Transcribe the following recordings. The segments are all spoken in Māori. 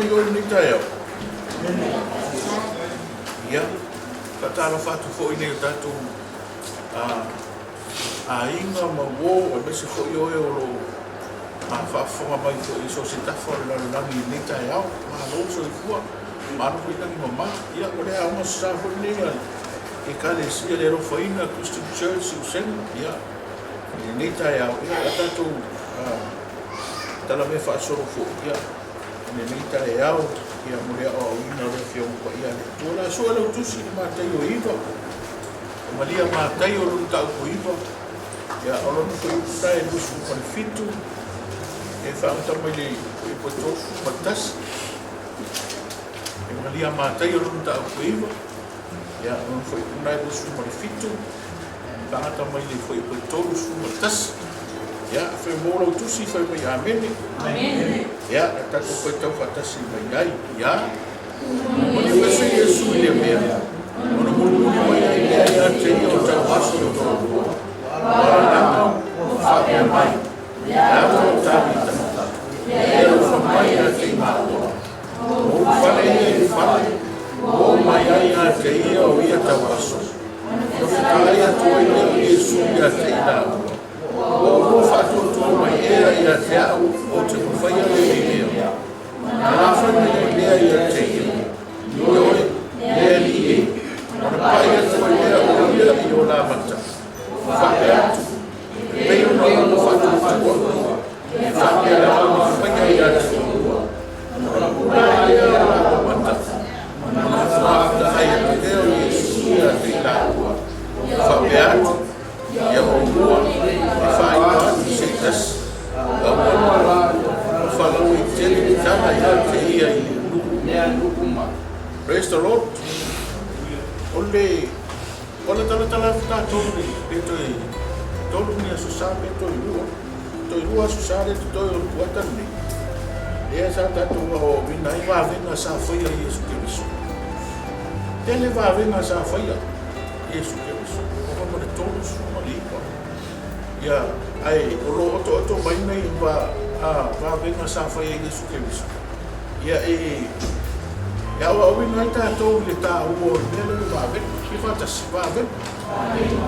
mai o ni tai au. Ia, katala fatu fo ine tatu a inga ma wo e bese fo io e olo a whaafonga mai fo iso se tafo la langi ni tai au, ma lo so i fua, ma no fo itangi mama, ia o rea oma sa fo ine e kale sia le rofa ina Christian Church i usena, ia, ni tai au, ia tatu tala me whaasoro fo, ia, ni tai au, ia mulea o ina o fia upa ia le tuola so ala utusi ni mātai o iwa o malia mātai o lunu tau ko iwa ia o lunu ko iwa tae lusu kone fitu e whaamata mai le i po tofu matasi e malia mātai o lunu tau ko iwa ia o lunu ko iwa tae lusu kone fitu whaamata mai le ko i po tofu matasi ia whai mōra utusi whai mai amene ya, tako koe tau whatasi mai ai, ya. Moni wese Yesu i le mea. Ono muni mai ai le ai a te i o tau aso o tau rua. Warananga o whapea mai. Ya o tāwita. Ya o whamai a te i mātua. O whare e whare. O mai ai a te i o ia tau aso. O whakai a tua i leo Yesu i a te i nāua. O whatotua mai ea i a te au o te mawhaia le mea. Nā whanai lea i a te ia. Ioi, lea li e. Mana pai atu a lea o ia i o la mata. Whape atu. Pei o nā o whatotua. Whape atu o whaia i a te ua. Mana puna lea o la mata. Mana whaafta ai a te leo i Yesu i a te nāua. Whape atu. Ia o mua, e whainga i se tas, a wana, o whalau i tele i tana i a te ia i le nuku ma. Praise the Lord. Ole tala whita tōru e tōru ni a susame toi rua susare te toi o kuatani. Ea sa tatua o vina i wāwenga sa whaia Yesu Keriso. Tele wāwenga sa whaia Yesu Keriso. O mare tōru suma lipa. Ia, ai, o oto mai nei wa venga sa whaia Yesu Keriso. Ia ia o winga i tātou le tā ua o mele le wāwenga. Ki whatasi wāwenga.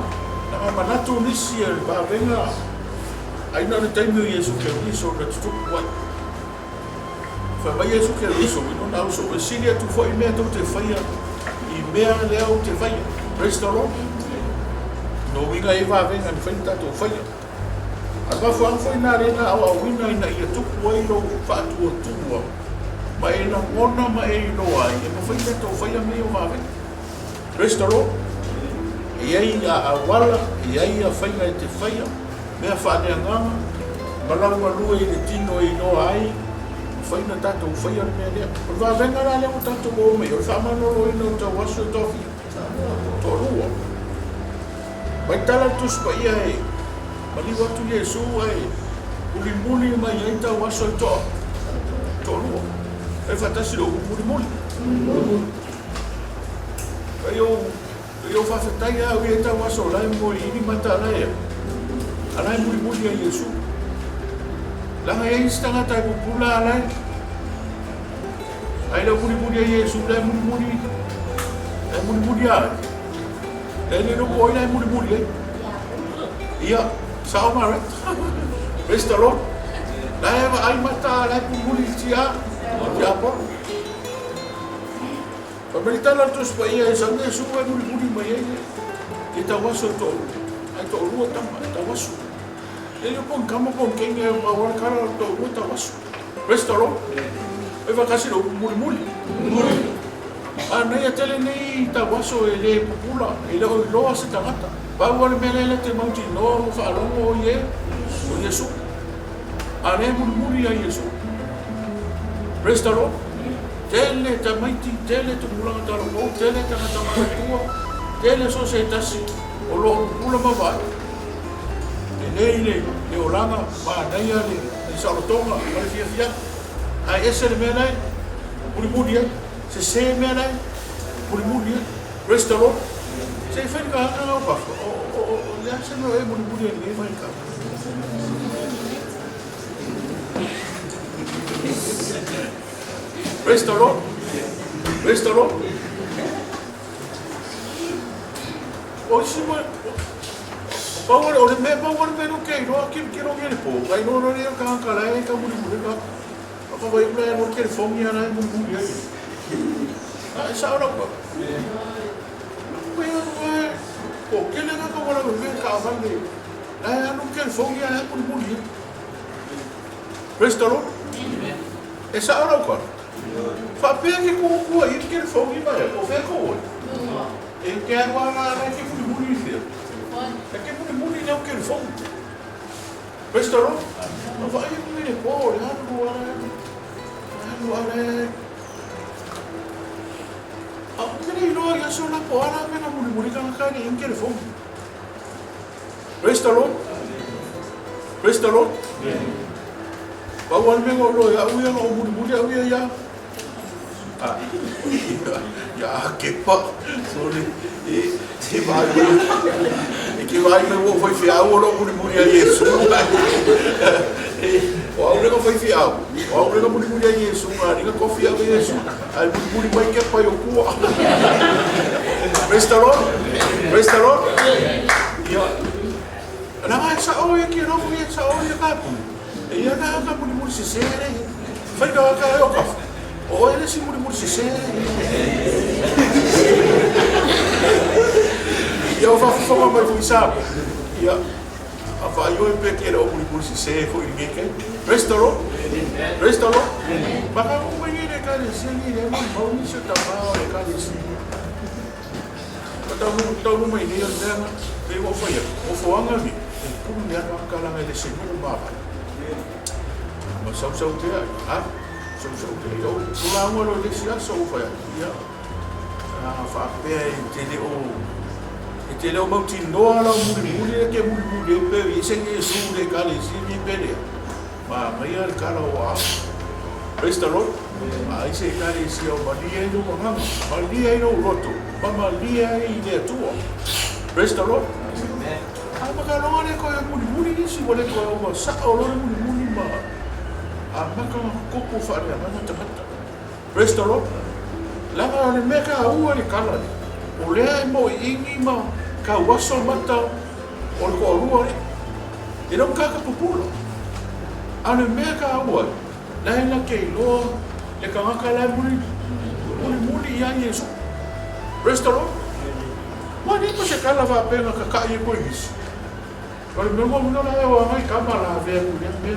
Nā manatu nisi e wāwenga. Ai nā le taimu Yesu Keriso na tutuku wai. Whai Yesu Keriso, ino nā uso, e siri atu fo i mea tau te whaia. I mea lea o te whaia. Praise the Lord. No winga e wāwenga ni whain tātou whaia. A whawhai nā rena awa wina ina ia tuku wailo whaatua tua. Ma e na ngona ma e ino ai. E ma whain tātou whaia me o wāwenga. Praise the Lord. E ai a awala, e ai a whainga e te whaia. Mea whaanea nganga. Malau alua i le tino e ino ai. Whaina tātou whaia ni mea lea. O wāwenga rā leo tātou o me. O whamanolo ino tau waso e tofi. Tō rua. Mai tala tus pa ia e, mali watu Yesu ai, muli mai ai tau waso i toa. Toa lua. E whatasi lo muli. Ai o whawhetai au i e tau waso lai mo i ini mata alai. Alai muli a Yesu. Langa e istanga tai pupula alai. Ai lau muli a Yesu, lai muli. Lai muli ai. Ele no poi lai muri eh. Ia, sao mare. Praise the Lord. Lai ai mata lai muri tia. Ya po. Pamita la tus pa ia sangue suwa muri mai ai. Kita waso to. Ai to rua ta waso. Ele pon kama pon kenga ma wa kara to rua ta waso. Praise the Lord. E va kasi muri. Ana ia tele nei ta waso e le pupula, e le o loa se tangata. Pau ane mele le te mauti noa o whaalongo o Yesu. Ane muri a Yesu. Praise the Lord. Tele ta maiti, tele te mulanga talo mo, tele tangata makatua, tele so se tasi, o lo pupula mawai. E nei le olanga, maa neia le salotonga, mare fia. Ai ese le mea nei, muri e. Se mea nei, muri praise the Lord. Se whaika hanga o papa, o lea se no e muri e ni whaika. Praise the Lord. Praise the Lord. O si mo Power o le me power me no ke no ki no ke po. Ai no no ka la ka muri ka. Apa vai me no ke fo mi ana muri ai. Ai sa ora ko. O ke le ka ko la me ka va ni. Ai no ke fo mi ana muri. Praise the Lord. E sa ora ko. Fa pe ke ko ai ke fo mi ba o fe ko. E ke ana na ke muri fi. É que é muito não quer fogo. Restaurou? Não vai me pôr, agora. Aquele não é só na porra, mas não muito que não quer nem quer fogo. Restaurou? Restaurou? Bawal me ngolo ya uya no muito uya ya. Ah, ya que pa, sorry. E vai me foi fiar o logo de mulher isso. O aure foi fiar. O aure não muito mulher isso, mas ninguém confia em isso. Aí muito vai que pai o cu. Restaurou? Restaurou? E na mais essa hora que não foi essa hora que capo. E eu não muito se sério. Foi que eu café. Ou ele se muito se sério. Eu vou falar mais um sabe. E a vai eu pequeno o muito se sério foi ninguém que restaurou. Restaurou. Mas o menino cara se ele é muito bom isso tá mal cara se. Então uma ideia dela, eu vou fazer. O foanga ali. Como me anda aquela ele se muito mal. Mas só que ah eu lá uma hora desse já só foi entendeu o tino lá o muito que muito bem isso é isso de cara isso me pede mas Maria cara o Praise the Lord aí se cara isso o Maria no mama Maria no loto Maria e tua Praise the Lord mas cara não é coisa muito isso vale coisa só o Lord muito mas maka koko faria mama tamata. Praise the Lord. Lama le meka ua le kala. O lea mo ingi ma ka waso mata o le ko rua le. E non kaka popula. Ane meka ua. Laila ke loa le ka ngaka lai muli ia Yesu. Praise the Lord. Wa ni po se kala va pena ka ka ye ko isi. Kale me mo no la wa mai kamala ve ku le me.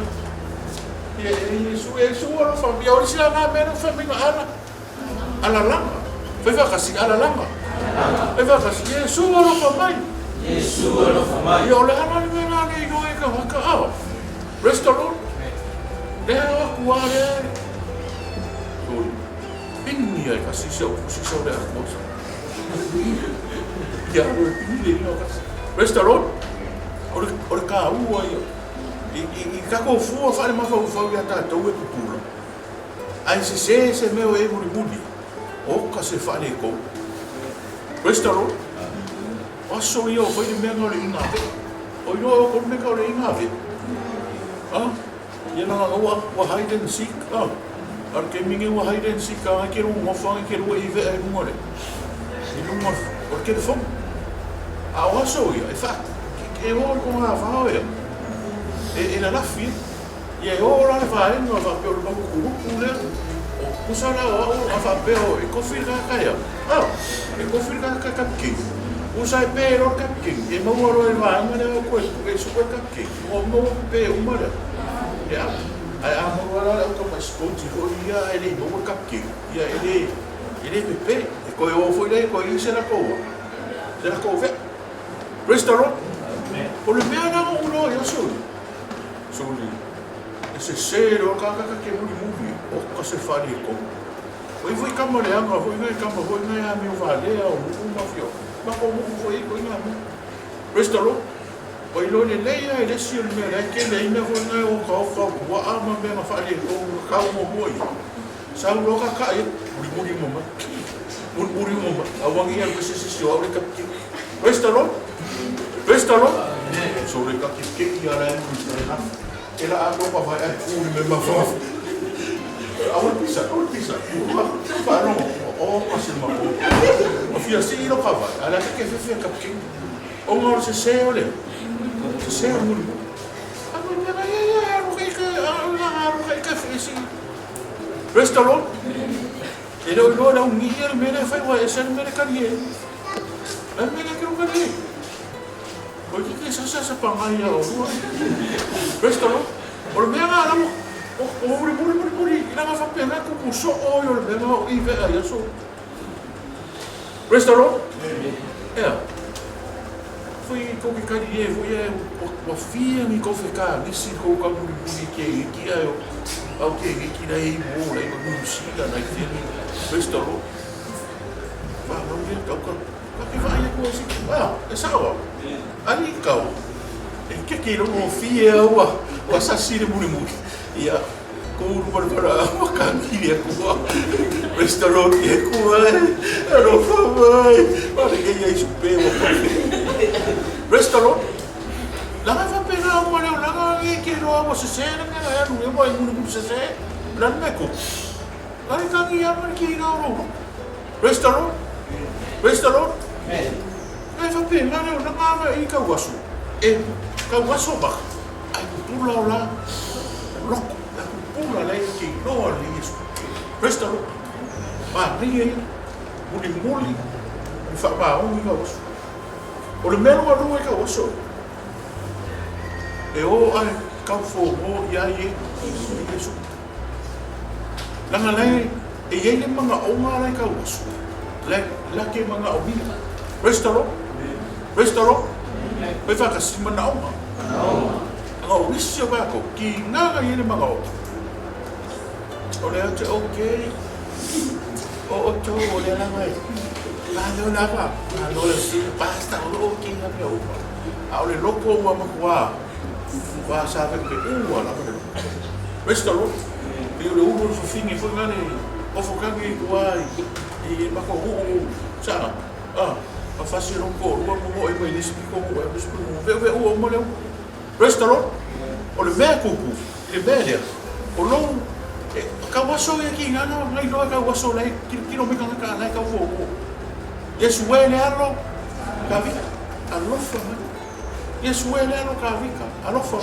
Yesu ora família ora se lá mena família ala langa foi vaca ala langa foi vaca Yesu ora família e olha ana mena ni yo e ka ah restaurant de kuare oi pinni ai kasi se de arroz ya pinni no kasi restaurant ora ka ua yo e kako fua fale ma fa ya ta to e pula ai se meu e muri o ka se fale ko restaurant aso io foi de mengo le ina o yo ko me ka le ina ve ah ye na wa hide and seek ah ar ke mingi wa hide and seek ka ke ru mo fa ke ru e ve e mo le e no mo por que fo a aso io e fa ke o ko ma fa o e na lafi e ora le vai no va per no culo o kusala o va per e confirma caia ah e confirma capkin usa e pero capkin e mo ro e vai ma le ko e su capkin o no pe o mara ya ai a mo ora o to sconti o ia e le no capkin ia ele pepe e ko o foi le ko i se la ko ve restaurant o le mena uno io soli ese cero kaka ke muri o ka se fali ko foi kamale anga foi ngai kama foi ngai a mi vale o uma fio ma ko mu foi ko ina mu restaurant o ilo le leia e le sil me la ke le ina foi ngai o ka wa ama me ma fali ko ka mo moi sa lo ka e muri mo ma awangi ya ko se o le ka restaurant so le ka ke ya la mu ela a ko pa vai a ku me ma fa a pisa. Paano, kasi mo. Mafia si ilo kava, ala ke fe kapking. O ngor se seo le. Se seo mo. Ano na ya, aro kay ka fisi. Restaurant. Ilo na ngir mena fa wa esen mena kanye. An mena ke kanye. O que sa pangaya o. Restaurant. O mena alam mo. Muri, nanga fa pena ko puso o yo mena o ive ya so. Restaurant? Ja. Foi ko ke kari foi o fia ni ko fe ka nisi ko ka muri ke ki ayo. Au ke ki dai mo lai ko musika na ke ni restaurant. Va no ye ka ka ke vai ko si. É sawa. Ali ka. E ke no fia wa sa si de muri. Ia ko para makan kiri aku restaurant aku ano pa mai para kaya isupe mo restaurant lang fa pera mo lang ke ro mo se na ya no mo mo se lan me ko lai ka ni ya man ki na ro restaurant ai fa pera no na ma I ka waso ba ai pula la loco pula lei che no lì restaurant ma lì muli mi fa ba un mica osso o le meno a due che osso e o ai campo o ya ye yesu langa lei e ye le manga o mala ka osso la che manga o mila restaurant pe fa ka si mana o o risio ba ko ki nga ye le manga o le ate okay o to o le la mai lo la pa lo le si basta o okay na pe o a le loco wa wa sa pe la restaurant e le uno su fini fu ngani o fo ka ngi wa I ma ko sa a fasi ro ko mo e mo ni spiko mo e spiko ve o mo le restaurant o le me kuku le belia o no ka waso ya ki ngana ngai lo ka waso lai ki no me ka lai ka fo yesu we le alo ka vi alo fo yesu we le alo ka vi ka alo fo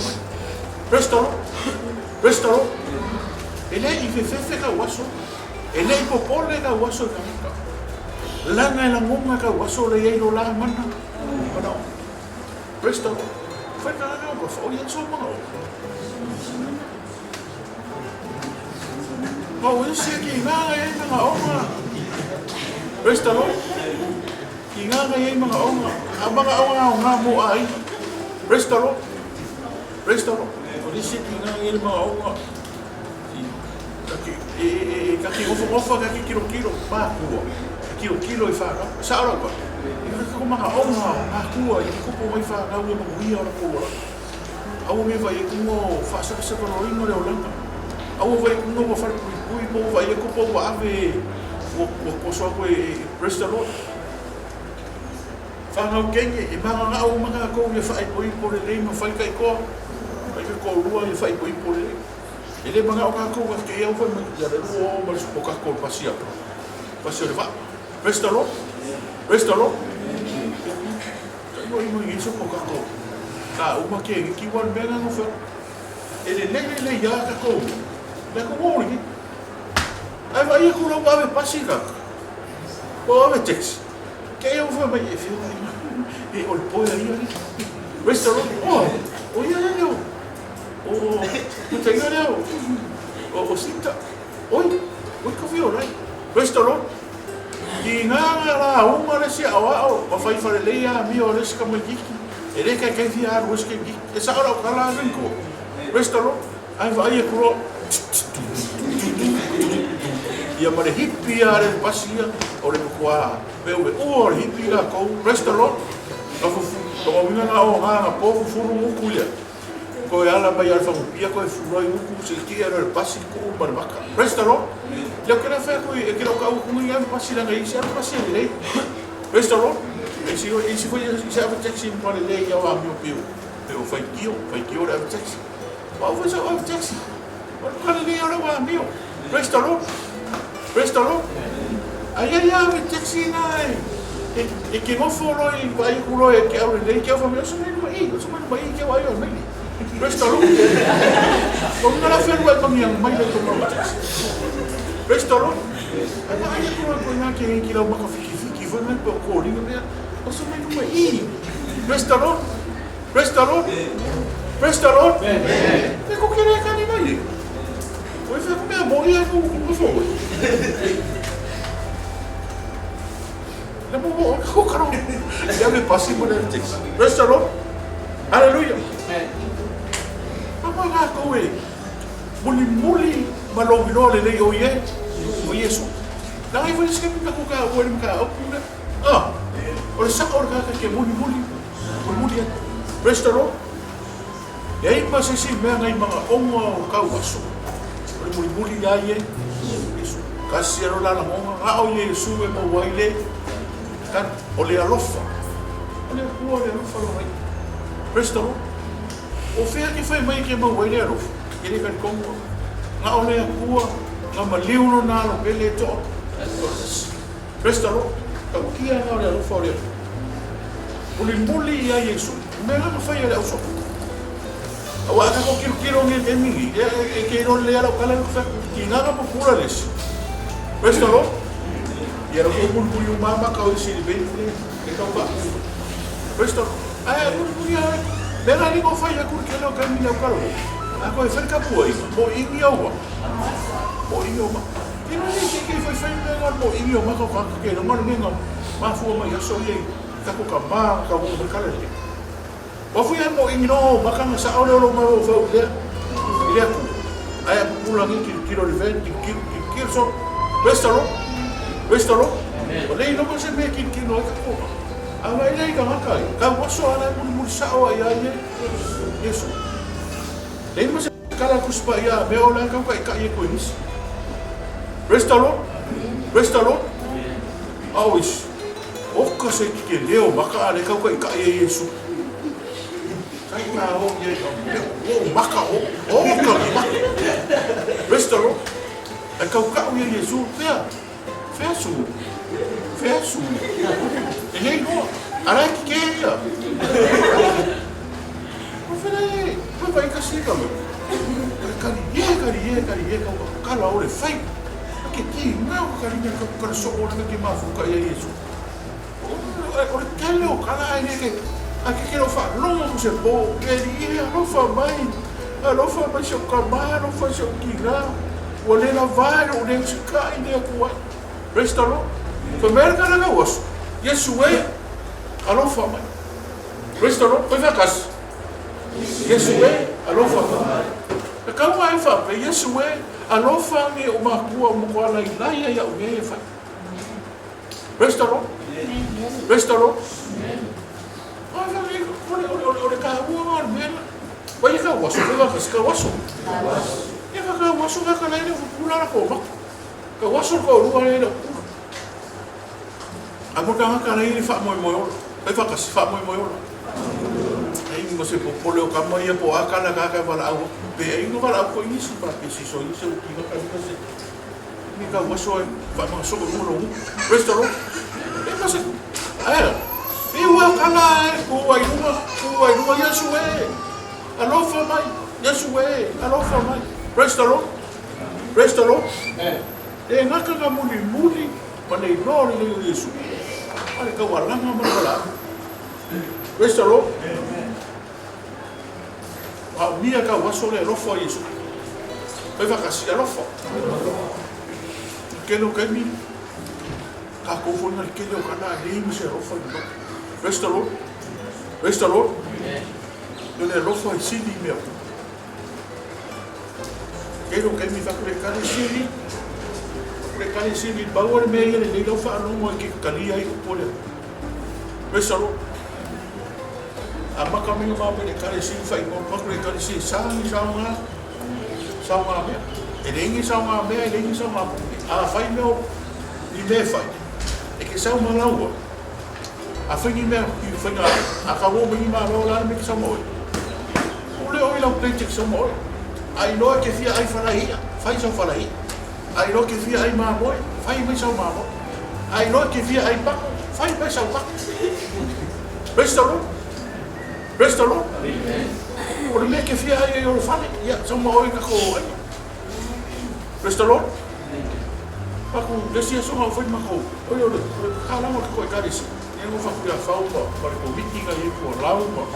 restaurant ele I fe ka waso ele I popole ka waso ka langa la ngonga ka waso le ye lo la mana no restaurant foi ka na ko fo yesu mo oh, esse aqui, nada aí, mga oma. Restaurant? Inganga aí, mga oma. Ang mga oma mo ay. Restaurant? Oh, esse aqui, inganga aí, mga oma. Kaki ofa, kaki kilo, pakua. Kilo I whaka. Sa araw ba? Kaki mga oma, pakua. Iko po may whaka, uwe maguhiya na po wala. Awa may vai, iko whasa sa kaloringo leo lang. Awa vai, iko mo whara pui mo vai ko po wa ave ko so ko restaurant fa no kenye I mga au mga ko ye fa ko po le mo fa kai ko ruwa ye fa ko po le ele mga o ko ke eu fa ya de ruwa mo ko ko pasia le va restaurant no I mo yeso ko ko ka uma ke ki wan bena no fa ele le ya ka ko la ko mo ni ai vai ko lo ave pasika o ave taxi que eu vou vai e o poi aí restaurant o ia não o tem não o sinta oi que viu right restaurant e nada lá uma desse o fai farelia mi o res como giki ele que via o que giki essa hora o cara venco restaurant ai vai ko lo ia mare hippie are pasia o le kwa bewe o hippie ga ko restaurant o minga na o ha po furu mu kulia ko ala ba ya fa pia ko furu ai mu se ki era pasi ko barbaka restaurant le que na fe ko e que o ka ku ia pasi la ngai se pasi le restaurant e si foi se a taxi para le ya wa mi pio pero fai kio da taxi wa foi sa taxi o ka le ya wa mi Praise the Lord. Praise the Lord. Ai, me taxi nai. E ke ngofo loi, vai kulo e ke au nei ke au famia so mai, so mai ke au ai mai. Praise the Lord. Kung nala feel wa kung yang mai le kung mo taxi. Praise the Lord. Ai ko na ke lau maka fiki foi mai ko ringa me. O so mai. Praise the Lord. Praise the Lord. Praise the Lord. E ko kere ka ni mai. O fa ko me mo ia ko fo. Ya me pasé por el texto. Praise the Lord. Hallelujah. Apa nga ko eh. Muli malobino le lei o Yesu. La ai foi esque ka ko ka o ka o pula. O sa or ka ke muli. Praise the Lord. E ai pasi si me ngai mga onga o ka waso. Muli ya Yesu. Kasi ro la mo nga o Yesu e mo waile. Kan oleh alofa. Oleh alofa lo mai. Praise the Lord. O fea que foi mai que mau waile alofa. Ele kan kongo. Nga oleh akua, nga maliu no na lo pele to. Praise the Lord. Ka kia nga oleh alofa oleh. Muli ya Yesu. Me nga fai ele uso. Awa ka ko kiro ngi emingi. E ke no le ala kala fa. Ki nga pa pura les. Praise the Lord. E era o murmúrio mama que eu disse bem então vá presto ah murmúrio bela ali vou fazer porque não caminha o carro agora foi capoi mo idioma e não sei que foi feito agora mo idioma que não mano nem não mas foi uma só aí tá com cama com o mercado ali vou fui mo idioma mas sa olha lo mau vou ver ele aí pulang que kilo de vento que só presto Praise the Lord. O lei no se me kin no ka ko. Ava ile ka makai. Ka waso ala mun sao ai Yesu. Lei mo se kala kuspa ya me ola ka ka ye ko is. Praise the Lord. Praise the Lord. Always. O ka se ki leo maka ale ka ye Yesu. Sai ka o ye o maka o ka. Praise the Lord. Ka ye Yesu fea. Fesu. E hei noa. Arai ki ke ia. O whenei. Pui vai ka sika me. Kari e ka kala ore whai. Ke ti ngau ka ringa ka kara soko na ke mafuka ia Yesu. Ore kele o kala e ke. A ke kero wha longa ko se po. Ke ri e alofa mai. Alofa mai se o kamai. Alofa se o kira. O le la vai o le se kai ne kuai. Praise the Lord. Foi merda na gawas. Yesu e alofa mai. Praise the Lord. Foi vakas. Yesu e alofa mai. E kau mai fa pe Yesu e alofa ni o makua mo ko lai lai ya o me fa. Praise the Lord. Praise the Lord. Ah, ore ka ua me. Vai ka waso, foi vakas ka waso. E ka waso ka lai ni pula ko ma. Ka waso ko rua le no. Amo ka ka nei fa mo. Ai fa ka fa mo. Ai mo se popole o ka mo ia po aka na ka wala au. Be ai no wala ko ini si pa ke si so i se o ki ka ka se. Ni ka waso fa mo so ko no. Praise the Lord. E mo se. Ai. E wa ka na ko ai no Yesu e. Alofa mai. Yesu e. Alofa mai. Praise the Lord. Praise the Lord. E ngaka ka muli pa nei no le Yesu. Ale ka wala nga wala. Praise the Lord. Wa mia ka waso le lofa Yesu. Vai va kasi lofa. Ke no ka mi. Ka ko fo na ke no kana le mi se lofa. Praise the Lord. Praise the Lord. Yo le lofa si di me. Ke no ka mi va ko le kana si di. Kali sini bawa me ia le lo fa no mo ki kali ai ko le. Praise the Lord. Ama kami ma me kali sini fa mo ko le kali sini sa nga me. Elengi sa me. A fa me ni me fa. E ke sa ma lawa. A fa ni me ki fa nga a ka wo me ma lo la me ki sa mo. O le o la pleite ki sa mo. Ai no ke fia ai fa la ia. Fa sa fa la ia. Ai lo ke fia ai mamoe, fai mai sau mamoe. Ai lo ke fia ai bako, fai mai sau bako. Praise the Lord. Praise the Lord. O le me ke fia ai o le fale, ia sau maoe ka ko ai. Praise the Lord. Paku desi so ha foi mako. O le kala mo ko ka desi. Ia mo fa ku ya fa o pa ko meeting ai ko lau mo.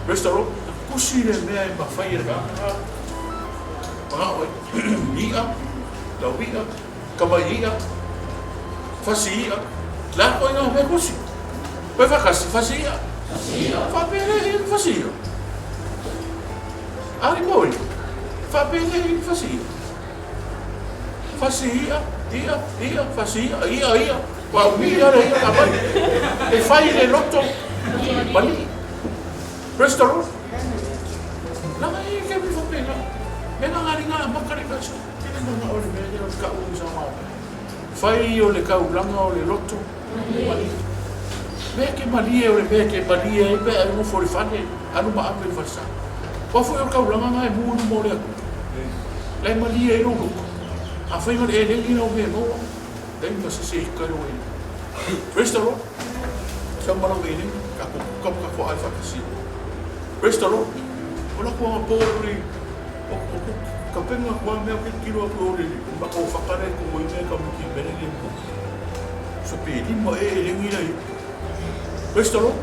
Praise the Lord. Kusi le me ai ma fai re ka. Ma o ia lau ia kamaia fasia la ko ina me kusi. Pe fa kasi fasia. Fa pele fasia. Ari moi. Fa pele fasia. Fasia, ia, fasia, ia. Wa ia apa? E fai le lotto. Bali. Praise the Lord. Nang ai ke mi fa pena. Mena ngari nga makari ka so. Kene mo o le me o ka u sama. Fai o le ka ulanga o le lotto. Bali. Me ke mali o le me ke bali e be mo for fane. Anu ma ape fasa. Wa fu o ka ulanga nga e mu mo le. Le mali e no. A fai mo e le ino me mo. Dai ma se ka ro e. Praise the Lord. Sa mara we ni ka ko ai fa kasi. Praise the Lord. Ola ko po ri. Ka penga ko me ke kilo ko ri. Ba ko fa ka re ko mo ne ka mo ki bene ni. So pe di mo e le ngi dai. Praise the Lord.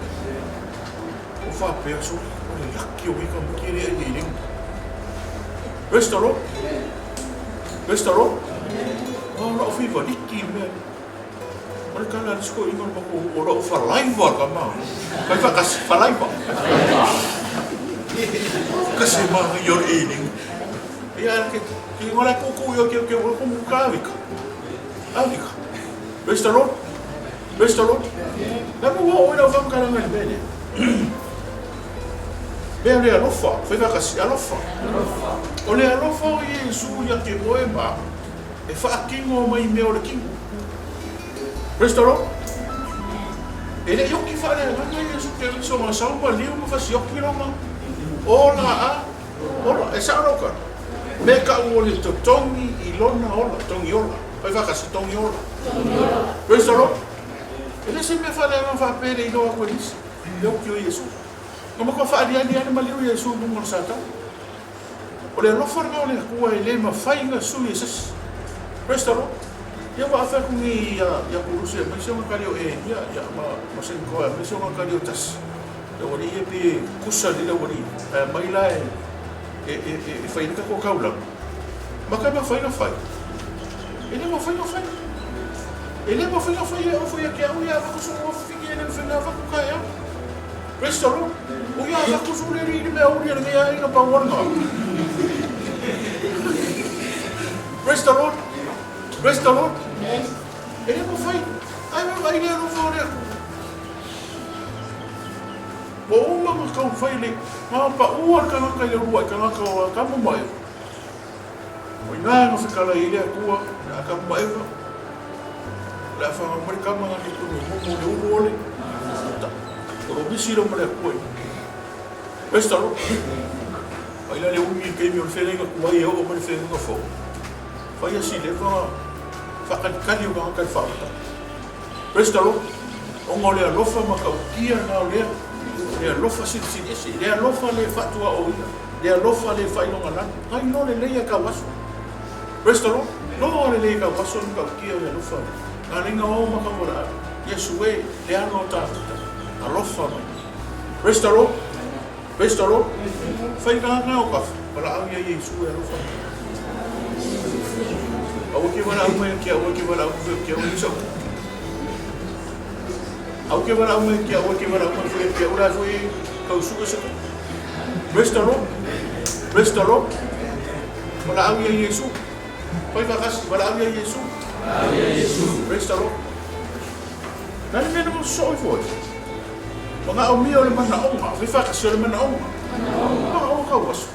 O fa pe so. O le lakki o ka mo ki re e ni. Praise the Lord. Praise the Lord. Oh, lo fiva dikki me. Ora kala sko ingo ko ora fa live ka ma. Kai fa kas fa live. Kasi ma yo eating. Ya ke ora ko yo ke ko mu ka vika. Avika. Praise the Lord. Praise the Lord. Na mo ora fa ka na bene. Bene alofa, fa kasi alofa. Ole alofa o Yesu ya ke moema. E fa kingo mai me o le kingo. Praise the Lord. Ele yo ki fa le nga Yesu ke so ma sa ma liu ma fa si yo ki no ma. Ola e sa roka. Me ka o le to tongi I lona ola, tongi ola. Fa fa kasi tongi ola. Praise the Lord. Ele se me fa le ma fa pere I do ko dis. Yo ki o Yesu. Como ko fa dia ma liu Yesu mo sa ta. O le lofa nga o le kua I le ma fai nga su Jesus. Praise the Lord. Ya wa fa ku ni ya kuruse me se ma kari o e ya ma se ko me se ma kari o tas. Ya wori e pe kusa ni wori. Mai la e fai ka ko kaula. Ma ka ma fai na fai. Ele ma fai na fai. Ele ma fai na fai o foi que o ya va ko so fiki ele fa na va ko ka ya. Praise the Lord. O ya va ko so le ri me o ri me ya ina pa wona. Praise the Lord. Praise the Lord. Yes. Ele mo fai. Ai mo vai le no fore. Bo uma mo ka fai le. Ma pa o ka ka le rua ka ka mo mai. O ina no fica lá ile ku ka mo mai. La fa mo ka mo ni ku mo le ole. O bisi lo mo le ku. Praise the Lord. Ai la le umi ke mi o fele ku ai o mo fele no fo. Fai assim, leva whakakari o mga kalwhauta. Praise the Lord. O ngā lea lofa maka ukia ngā lea lofa sinesi, lea lofa le whatua o ia, lea lofa le whainonga lana. Ngai no le leia ka waso. Praise the Lord. No le leia ka waso ni ka ukia lea lofa. Ngā ringa o maka mora. Yesu e, le ano tātuta. A lofa mai. Praise the Lord. Praise the Lord. Whai ngā o kafu. Para au ia Yesu e a lofa mai. Au ke wala au mai kia au ke wala au kia au so. Au ke wala au mai kia au ke wala au mai kia ora foi kau suka se. Praise the Lord. Praise the Lord. Wala au ia Yesu. Pai ka kas wala au ia Yesu. Au ia Yesu. Praise the Lord. Nani me no so foi. Mga au mi o le mana o ma, fa ka se le mana o ma. Ma o ka was.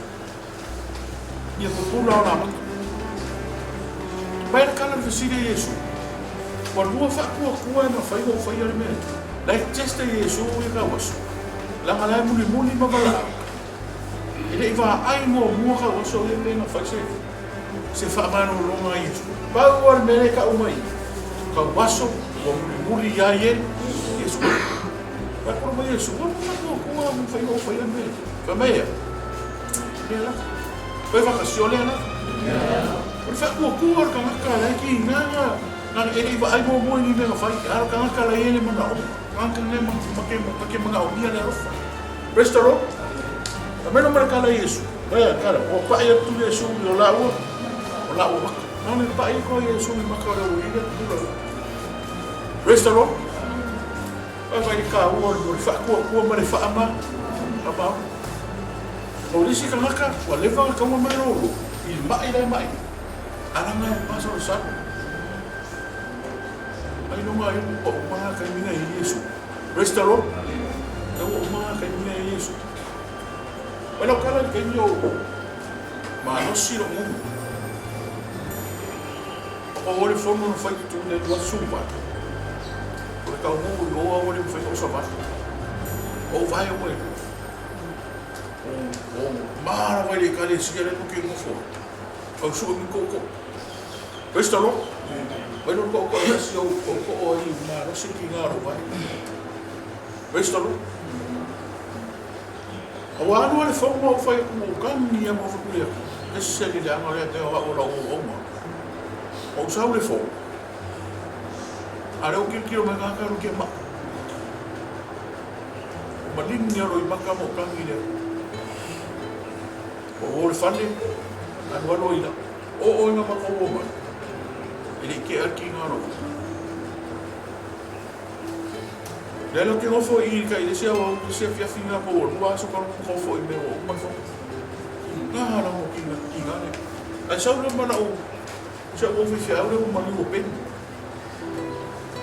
Ia ko pula na ma. Pai na kala fisire Yesu. Por lua fa kua na fai o fai ale me. Lai testa Yesu e ka waso. La ngala muli ma bala. Ile iwa ai mo ka waso le na fai se. se whaamano longa i Yesu. Pau ar mele ka umai. Ka waso, wa muri ya ye, Yesu. Ka koro mai Yesu, wa kua mu whai o whai ame. Ka mea. Mea la. Koe whakasiole ala. Ori whakua ka ngaka lai ki nganga. Nganga ere iwa ai mo ni mea whai. Aro ka ngaka lai ele mana o. Nganga ne make mga o mia le arofa. Restaro. Ka meno maraka lai Yesu. Mea kara, o pai atu Yesu o laua. O laua waka. Nane pai ko Yesu i maka o ina tura. Restaro. Vai ka o mo whakua mare whaama. Apa? O risi ka ngaka, wa lewa ka mo mai roro. I mai lai mai. Aranga e pasa o sa. Ai no mai o mga ka minga i Yesu. Restaro. O mga ka minga i Yesu. Wala kala ka nyo. Maanosi no mo. O ore fono no fai tu ne wa sumpa. O ka mo o ore fai o sama. O vai o e. O mara vai le kale sigare no ke mo fo. O su mi koko. Questo no? Vai no koko si o koko i mara si ki ngaro vai. Questo no? O anu ale fo mo fai mo kami ya mo fo ya. Esse le danga le te o o mo. O sau le fo. Are o kiro me ngaka ro ke ma. O malini ro i maka mo kangi le. O le fane anu alo ina. O ina maka o ma. Ele ke aki ngaro. Lelo ke ngofo i ka i se o se fia finga po o wa so ko ngofo i me o ma fo. Ngara mo kinga ngane. Ai sau le mana o se o fi fia o ma ni o pen.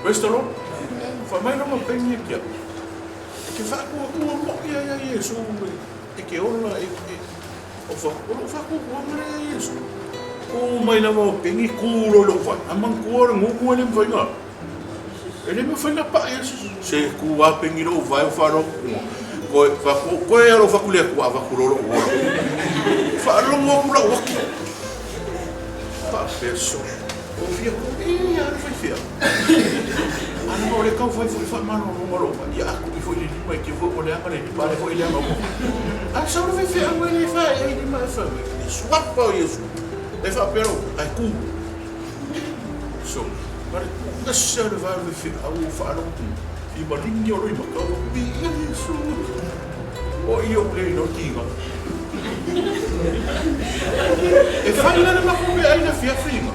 Restaro? Fa mai no ma pen ni kia. Ke fa ko mo ya Yesu. E ke ona o fa ko ma Yesu. O mai na mo pen i kulo lo fa. Amang kuo ngo le fa nga. Ele me foi na pa Yesu. Se ku a pen i lo vai o fa ro. Ko e ro fa ku le ku ava ku ro. Fa ro mo ku la o ki. Pa peso. O fia ko e ya foi fia. Ana ore ka foi fa mano no ro. Ya ku foi ni mai ke vo o le ama ni pare foi le ama. A sa ro foi fia mo le fa e ni mai fa. Swap pa Yesu. Le fa pero ai ku. So, maar dat zou de vader vinden oude vader doen. Die malinho oi maka o bi Yesu. O io play no tinga. E fai na ma ko ai na fia frima.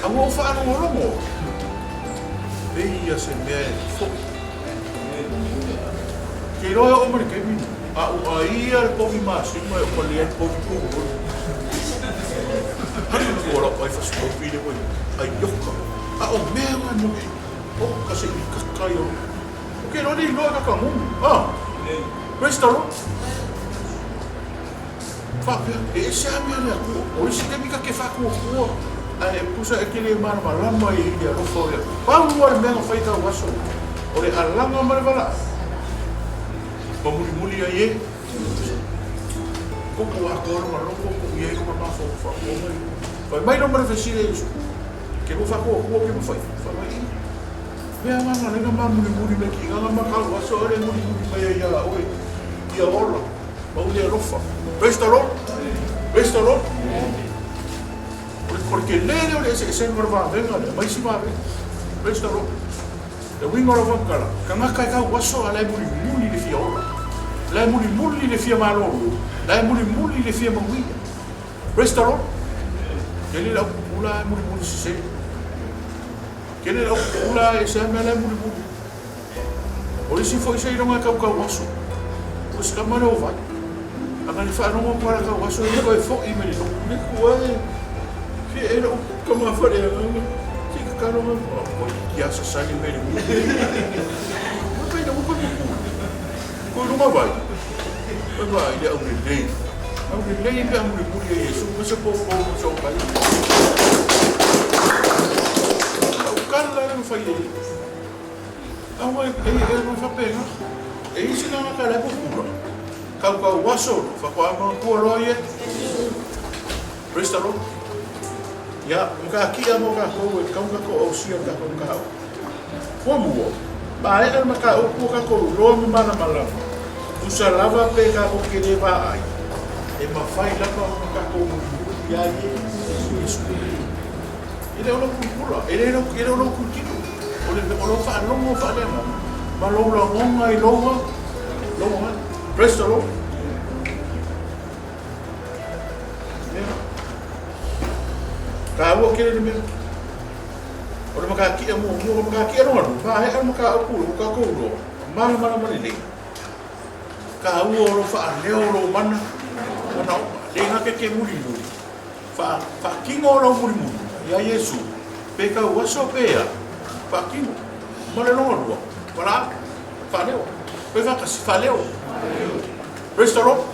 A mo fa no romo. Veia se me fo. Que ro o mo ke mi. A o ai al po mi mas, mo o le po ku. Ora pai fa so pide ko. Ai yoko. A o mea no. O kasi kayo. Okay, no ni no ka mo. Ah. Restaro. Fabia, e se a mea le ko. O si te mika ke fa ko ko. Ai pusa e kele mar malama i dia ro fo ya. Pa mo mea fa ita waso. O le alanga mar bala. Pa muli ai. Ko agora ma ro ko ye ko ma fo fo. Vai no mar fesire isso. Que vou fazer o que vou fazer. Vai. Vem lá, não é mais muito aqui. Não é mais calmo. Só é muito mais aí lá. Oi. E agora, vamos ver a rofa. Restaurou? Restaurou? Porque nele olha esse não vai ver nada. Mas se vai ver. Restaurou. Eu vim agora vamos cara. Quando cai cá o aço, ela é muito de fiola. Ela é muito de fia malo. Ela é muito de fia manguinha. Restaurou? Ele lá pula muito se Kene o ula e se mele muri muri. O isi foi sei ronga kau kau waso. O se kamare o vai. Anga ni fa ronga para kau waso ni ko e fo i mele no. Ni ko e fi e no kama fare anga. Ti ka ronga o ya sa sai mele muri. Ma vai no ko ko ronga vai. Vai de o dei. O dei pe muri muri e su se po so vai. Kala não faz ele. Então ele não faz pena. E isso não é cara por pura. Kau waso, fa kwa ma ko roye. Restaro. Ya, maka kia mo ka ko e kaunga ko o sia ka ko ka. Ko mo. Ba e maka o ko ka ko lo mo mana mala. Usa lava pe ka o ke le va ai. E ma fai la ko ka ko ya ye. Ele o lo kula, ele o lo kutino. O lo fa lo mo fa le mo. Ma lo ngonga I lo ma. Presto lo. Kau kira ni mem. Orang makan kira mu makan kira orang. Fahai kan makan aku lo. Mana ni. Kau orang fahai leo orang mana. Dengar ke muri lu. Fa kingo orang muri. Ya Yesu. Peka waso pea. Fa kingo. Mana lo. Wala. Fa leo. Peka kasi fa leo. Restaurant.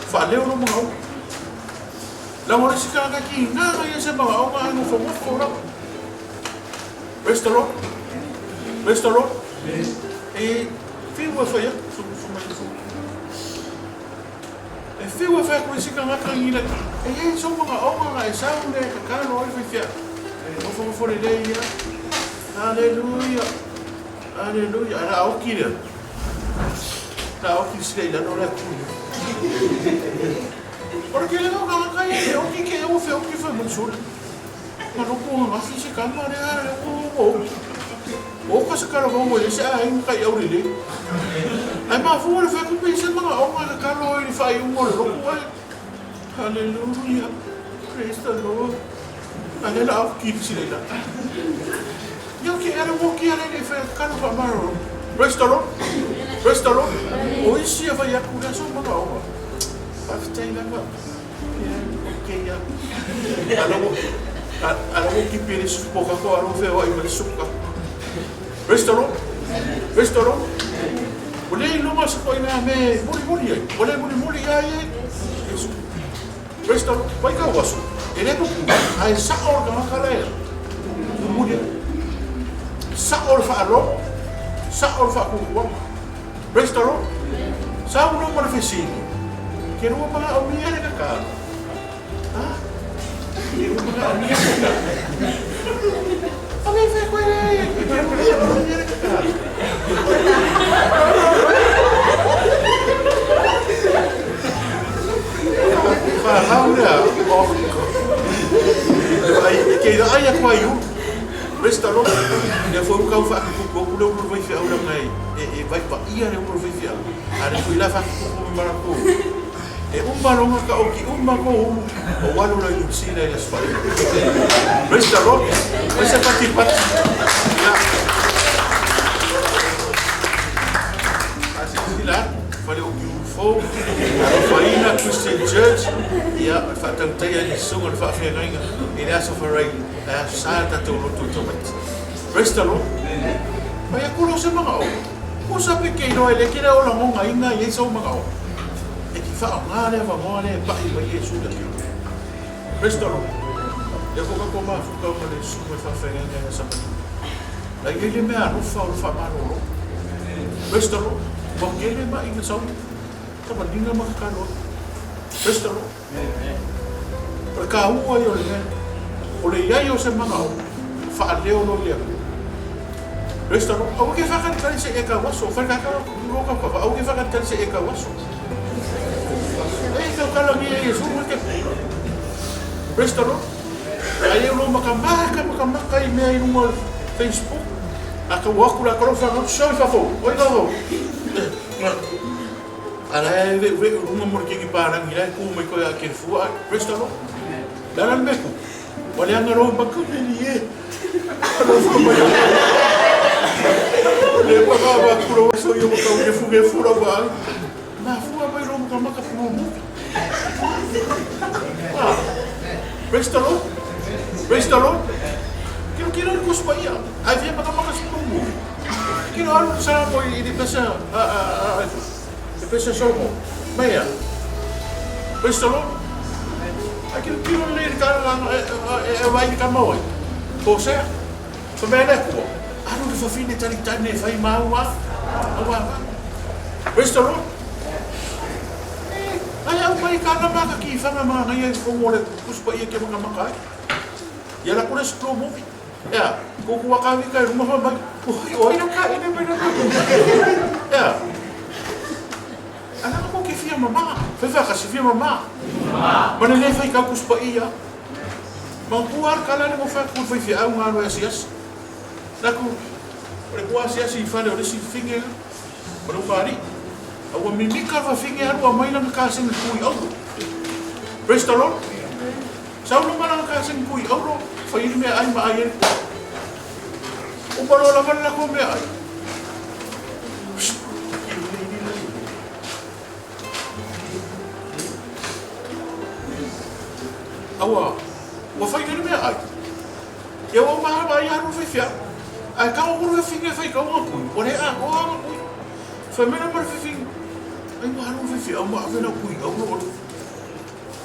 Faleu no mau. La mora si ka ki na ya se ba o ga no fo fora. Restaurant. E fiu fa ya su mai su. E fiu fa ko si ka ka ni la. E so ba o ga e sa un de ka no i fa. O fo fo de ya. Hallelujah. Ana o kire. Ta o ki se la no la ku. Porque ele não coloca ele, o que é o que foi muito chulo. Mas não com a física, mas é o que esse cara vai morrer, se aí não cai o ele. Aí mas foi ele foi com pensando, mas o cara ele faz morrer, aleluia, Cristo Lord. Aí lá o que se ele lá. Eu que era o que ele fez, cara vai morrer. Restaurant. Hoje se vai a cura só uma hora. After that, okay, yeah. Alam mo kipilis po ako, alam mo fewa ay malisok ka. Restaurant. Wala yung lumas ako ay namin, muli ay. Wala muli ay. Restaurant, may kawaso. Ini ko ay saor ka makalaya. Muli. Saor fa aro. Saor fa kuwa. Restaurant. Sa uno manifesino. Kira mo mga umiyan na ka. Ha? Kira mo mga umiyan na ka. Okay, ko eh. Kira mo mga umiyan na ka. Faham na. Kaya ayak mo yun. Restaurant. Dia foi kau fa ko pulau província orang mai. Vai pa ia na província. Ada foi lá fa ko marako. Balong ka o ki ko o walo la yutsina ya sfai. Restaurant, essa patipat. Ya. Asila, fale o UFO, a Farina Christian Church, ya fatang taya ni sungon fa fa nga. Ina sa faray, sa ta to tomat. Restaurant. May kulo sa mga o. Kung sabi kay no ele kira o lang nga inga yeso mga o. Fa'o ngale va mole pa I ba Yesu da ki. Restaurant. Ya ko ko ma fu ko le su ko fa fe nga sa. La gele me anu fa ma ro. Restaurant. Ba gele ma ina sa. Ta ba dinga ma ka ro. Restaurant. Per ka u yo le. O le ya yo se ma o. Fa le o lo le. Restaurant. O ke fa kan se e ka waso. Fa ka ka ro ka fa. O ke fa kan se e ka waso. Kalau dia semua ke restaurant, ayah lu makan email rumah Facebook, aku waktu lah kalau saya show fafo, oi kau, ada rumah mereka barang ni, aku mereka akan buat restaurant, dalam beku, boleh yang orang bakal ni ye, kalau semua lepas aku rawat so yang kau gefu bang, nah fu apa yang orang makan penuh. Restaurant. Kira ko supaya. Havia makan semua. Kira alu sa mo ini pesa somo. Maya. Restaurant. Kira le kan vai kan mo. Pose. Pemene ko. Alu de fine tani fai mawa. Restaurant. Ay vai kala maka ki whanga mga ngai ko ngore kuspa ia ke mga makai. Ia la kore slow movie. Ya, ko kuwa ka wi kai rumah ba. Oi na ka ina ba na. Ya. Ana ko ke fia mama. Fa ka si fia mama. Mana le fai ka kuspa ia. Mang kuar kala ni mo fa ku fai fia nga no asias. Naku ore kuwa asias I fa le ore si finge. Ore pari. Awa mimika fa finge aru mai lang ka sing kui au. Praise the Lord. Sao lo malang ka sing kui au. Fa ini me ai ma ai. O paro la mala ko me ai. Awa, wa fa ini me ai. Ya wa ma ai aru fa fia. Ai ka o ru finge fa ka o kui. Ore a o a kui. Fa me na mar finge. Ai ma aru fi au ma vena kui au no.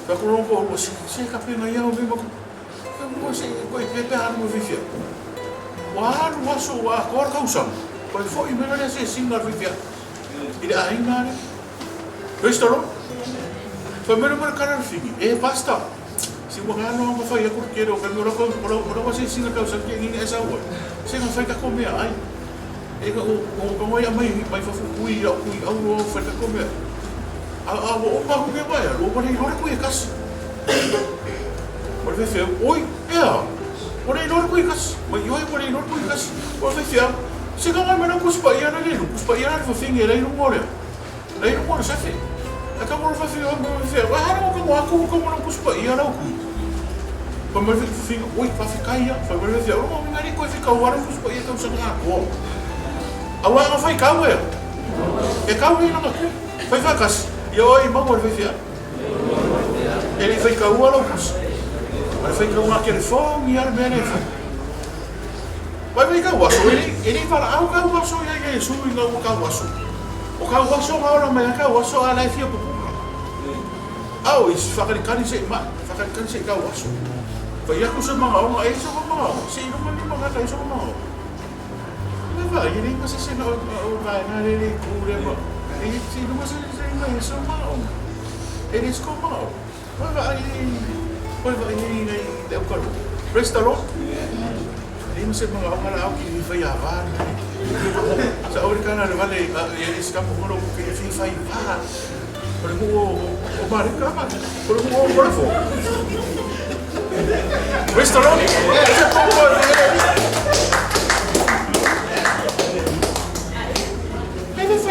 Ka ko ko o se ka pe na ia o me ma ko. Ko se ko pe pe aru fi fi. Wa aru wa so wa ko ka usam. Ko fo I me na se singa fi fi. Ida ai na. Restoro. Fa me na mar ka fi. E basta. Si mo ga no ma fa ia ko quero ka no ko se singa ka usam ki ni esa o. Se ka fa ka ko me ai. E ka o mai mai fa kui au no fa ka ko me a o pa ko me vai o pa ni no ko e kas o ve fe oi ya o ni no ko e kas mai oi o ni no ko e kas o ve fe se ka mai na kuspa ia na ni kuspa ia fa finge le no more sa fe a ka mo fa fe o mo fe wa ha no ko mo kuspa ia na ku pa me fe finge oi fa fi kai ya fa me fe o mo me ni ko fi ka o kuspa ia ka sa ka ko awa nga fai kau e. E kau e nanga ku. Fai fakas. Ia oi maua le fai. E li fai kau alo kus. Ma le fai kau nga kere fong I ar mene fai. Vai fai kau waso e li fala au kau waso ia e sui nga kau waso. O kau waso nga ora mea kau waso a lai fia pupunga. Au isi whakarikani se ma. Whakarikani se kau waso. Fai aku se mga o nga e so mga o. Se ino mani mga kai so mga o. Vai, ele não se sente vai na ele cura, ele se não se sente isso mal, ele escomou, vai ele deu caro, presta lo, ele não se mal para algo que vai avar, se a hora na vale ele escapa por o que ele vai vai, por o marica, por o bravo, presta lo, esse povo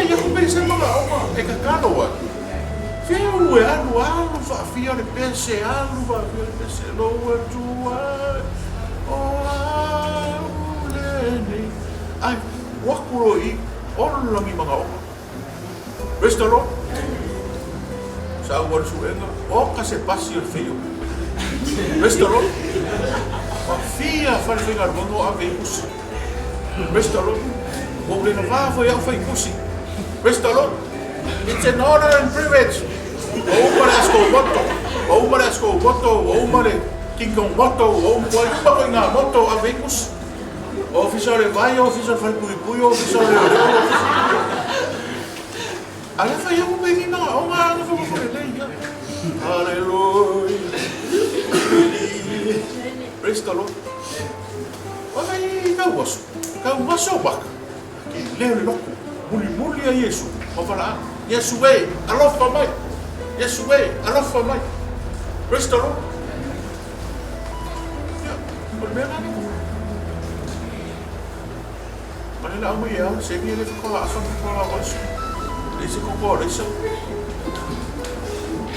ia ko pensa mga oma e ka kanoa. Fia ue alu fa fia le pese alu fa fia le pese loa tua o alu lene. Ai wakuro I olangi mga oma. Restalo. Sa ua suenga o ka se pasi o fio. Restalo. Fia fa le fingar mongo a veus. Restalo. O le na va foi a foi kusi. Praise the Lord. It's an honor and privilege. O umare asko voto, o umare kingkong voto, o umare ko nga voto a vekus. Officer vai, officer fai pui, officer ala fai mo beni na o nga na fa le ya. Hallelujah. Praise the Lord. O vai ka waso bak. Le loko. Muli a Yesu, mawala. Yesu e, alofa mai. Yesu e, alofa mai. Praise the Lord. Ya, berbeda ni. Mana nak ambil ya? Saya ni le fikir asam fikir awas. Isi kau isi.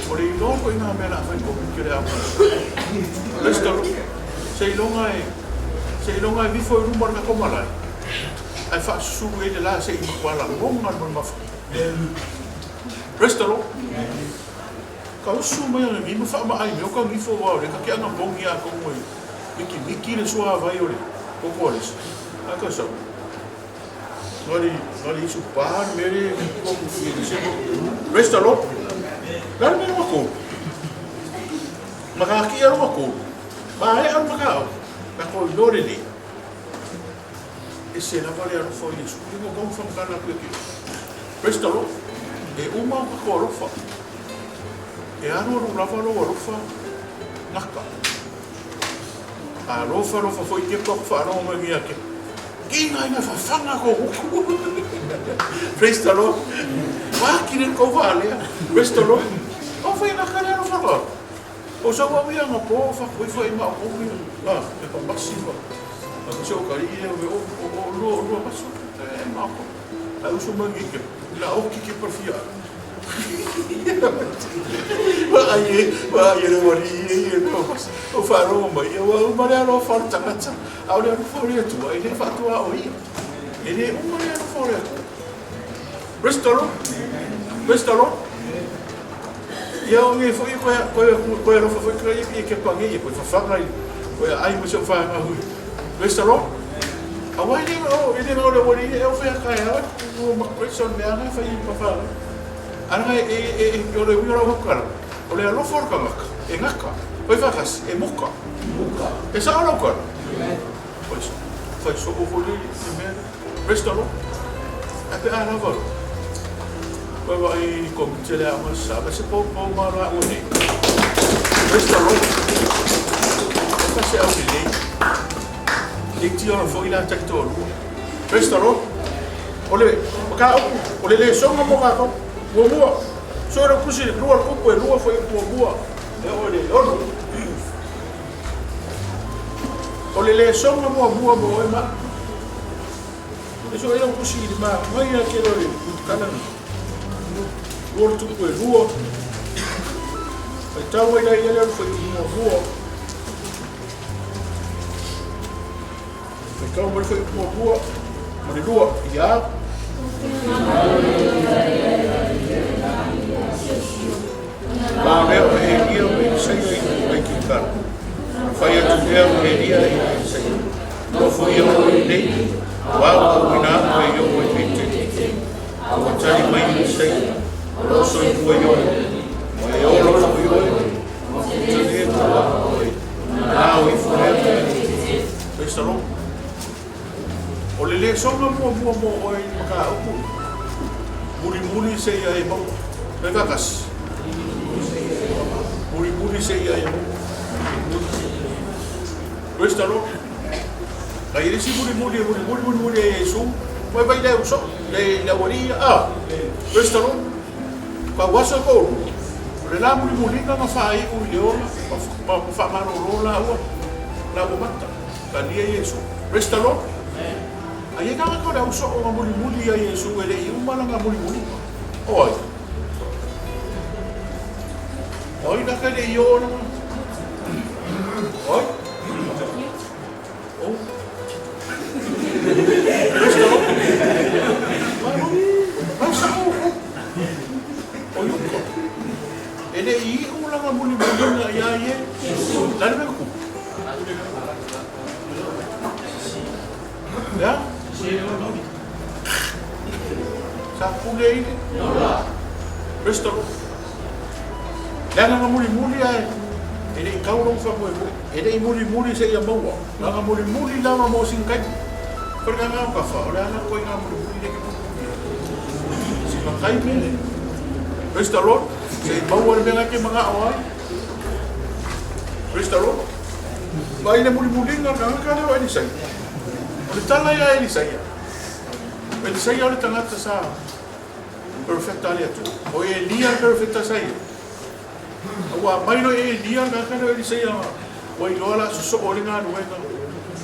Oleh itu kau ingat mana apa yang kau fikir apa? Praise the Lord. Saya ilongai before rumah nak kau malai. Ai fa su e de la se I kwala ngonga no ma. Praise the Lord. Ka su mai ni mo fa ma ai me ka ni fo wa le ka ke anga bongi a ko mo. Miki le so vai ore. Ko ko le. Aka so. Nori su par mere ko ku fi de se. Praise the Lord. Dar me no ko. Maka ki aro ko. Ba ai aro maka. Ka ko dore ni. Se na vale aro foi isso. Eu vou como fam kana aqui. Praise the Lord. E uma ka ko ro fa. e aro lo lava lo rofa naka a rofa foi ke ko fa no me mia ke ina ina fa fanga ko praise the Lord wa kire ko vale praise the Lord o foi na cara no fa o sa wa mia no ko fa foi ma ko mi la e pa massiva ma so kari e o lo passo e ma ko a uso mangi ke la o ki per fia Vai no morire, o farò ma io ho mariano forza cazzo, a un fuori tu, e ne fatto a io. E ne un mariano fuori tu. Bristolo. Io mi fui quello foi che paghi, poi fa fare, poi ai mi so fare a lui. Bristolo. A vai ne o, e ne lo morire, o fai a casa, ma questo ne ha fai pa fare. Ana o le wira hokara o le alo forka maka e ngaka oi fakas e muka e sa alo kara pois fai so o foli me restalo ape ana valo poi vai com tele ama sabe se po mara o ne restalo fa se au le ti ora foi la tactolo restalo ole ka ole le so mo ka ko Boa, só era possível, lua cupo e lua foi boa, olha, olha le só uma boa ema, isso era possível, mas vai aquele olha, cara, lua cupo e lua, então ele foi boa, então ele foi boa, mas lua, já Leo e io mi sei ai chitar. Fai a tu Leo e dia e sei. Lo fui io nei. Wow, ina e io poi vinte. O tali mai sei. Lo so io. Ma io lo so io. Tu ne poi. Now if forever. Questo no. O le sono mo o in ka o. Muri sei ai mo. Pegakas. Muri sei ai mo. Questo no. Ai resi muri e su. Poi vai da so le lavoria. Questo no. Qua wasa ko. Le la muri ka fai u leo. Ma fa mano rola o. La bomata. Tania Yesu. Questo no. Ai ka ko da so o muri ai Yesu ele i umala nga muri. Oi. Oi na ka le yo na. Oi. Oh. Questo no. Ma sa o. Oi ko. Ele i umala nga muri na ya ye. Dale me ko. Ya? Sa pulei. Questo Langa muri ai. Ele kauro fa mo. Ele muri se ia maua. Langa muri lava mo sinkai. Porque nga ka fa, ora na ko nga muri de que. Si ma kai mele. Questo lo se maua le nga ke mga awai. Questo lo. Vai le muri nga ka le wa ni sai. Ole tala ya ni sai. Ele sai ole tangata sa. Perfecta ali tu. O Elia perfecta sai. Wa mai no Elia nga kana ele sai. O ilola so ole nga no nga.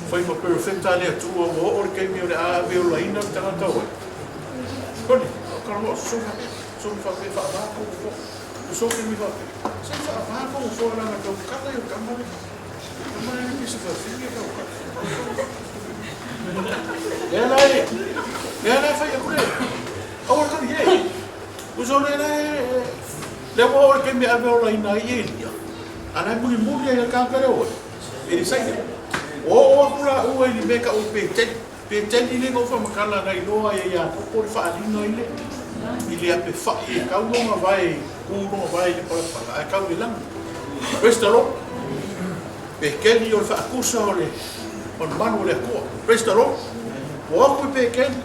Foi uma perfecta ali tu o or que me a violina tangata o. Koni, karo so fa pe fa ba ko. So que me fa. Sai fa ba ko so na ka ka yo kamare. Kamare ni se fa fique ka. Ela fai a cure. Ora ka ye. Uso le ora que me aveva la ina ye. Ana muri ya ka ka o. Ele sai. O kula o ele me ka o pe ten ile go fa makala na ino ya ko fa alino ile. Ile a pe fa e ka no ma vai, uno vai le pa fa. A ka ile. Questo lo. Perché io fa accusa ole. On mano le ko. Questo lo. O ko pe ken.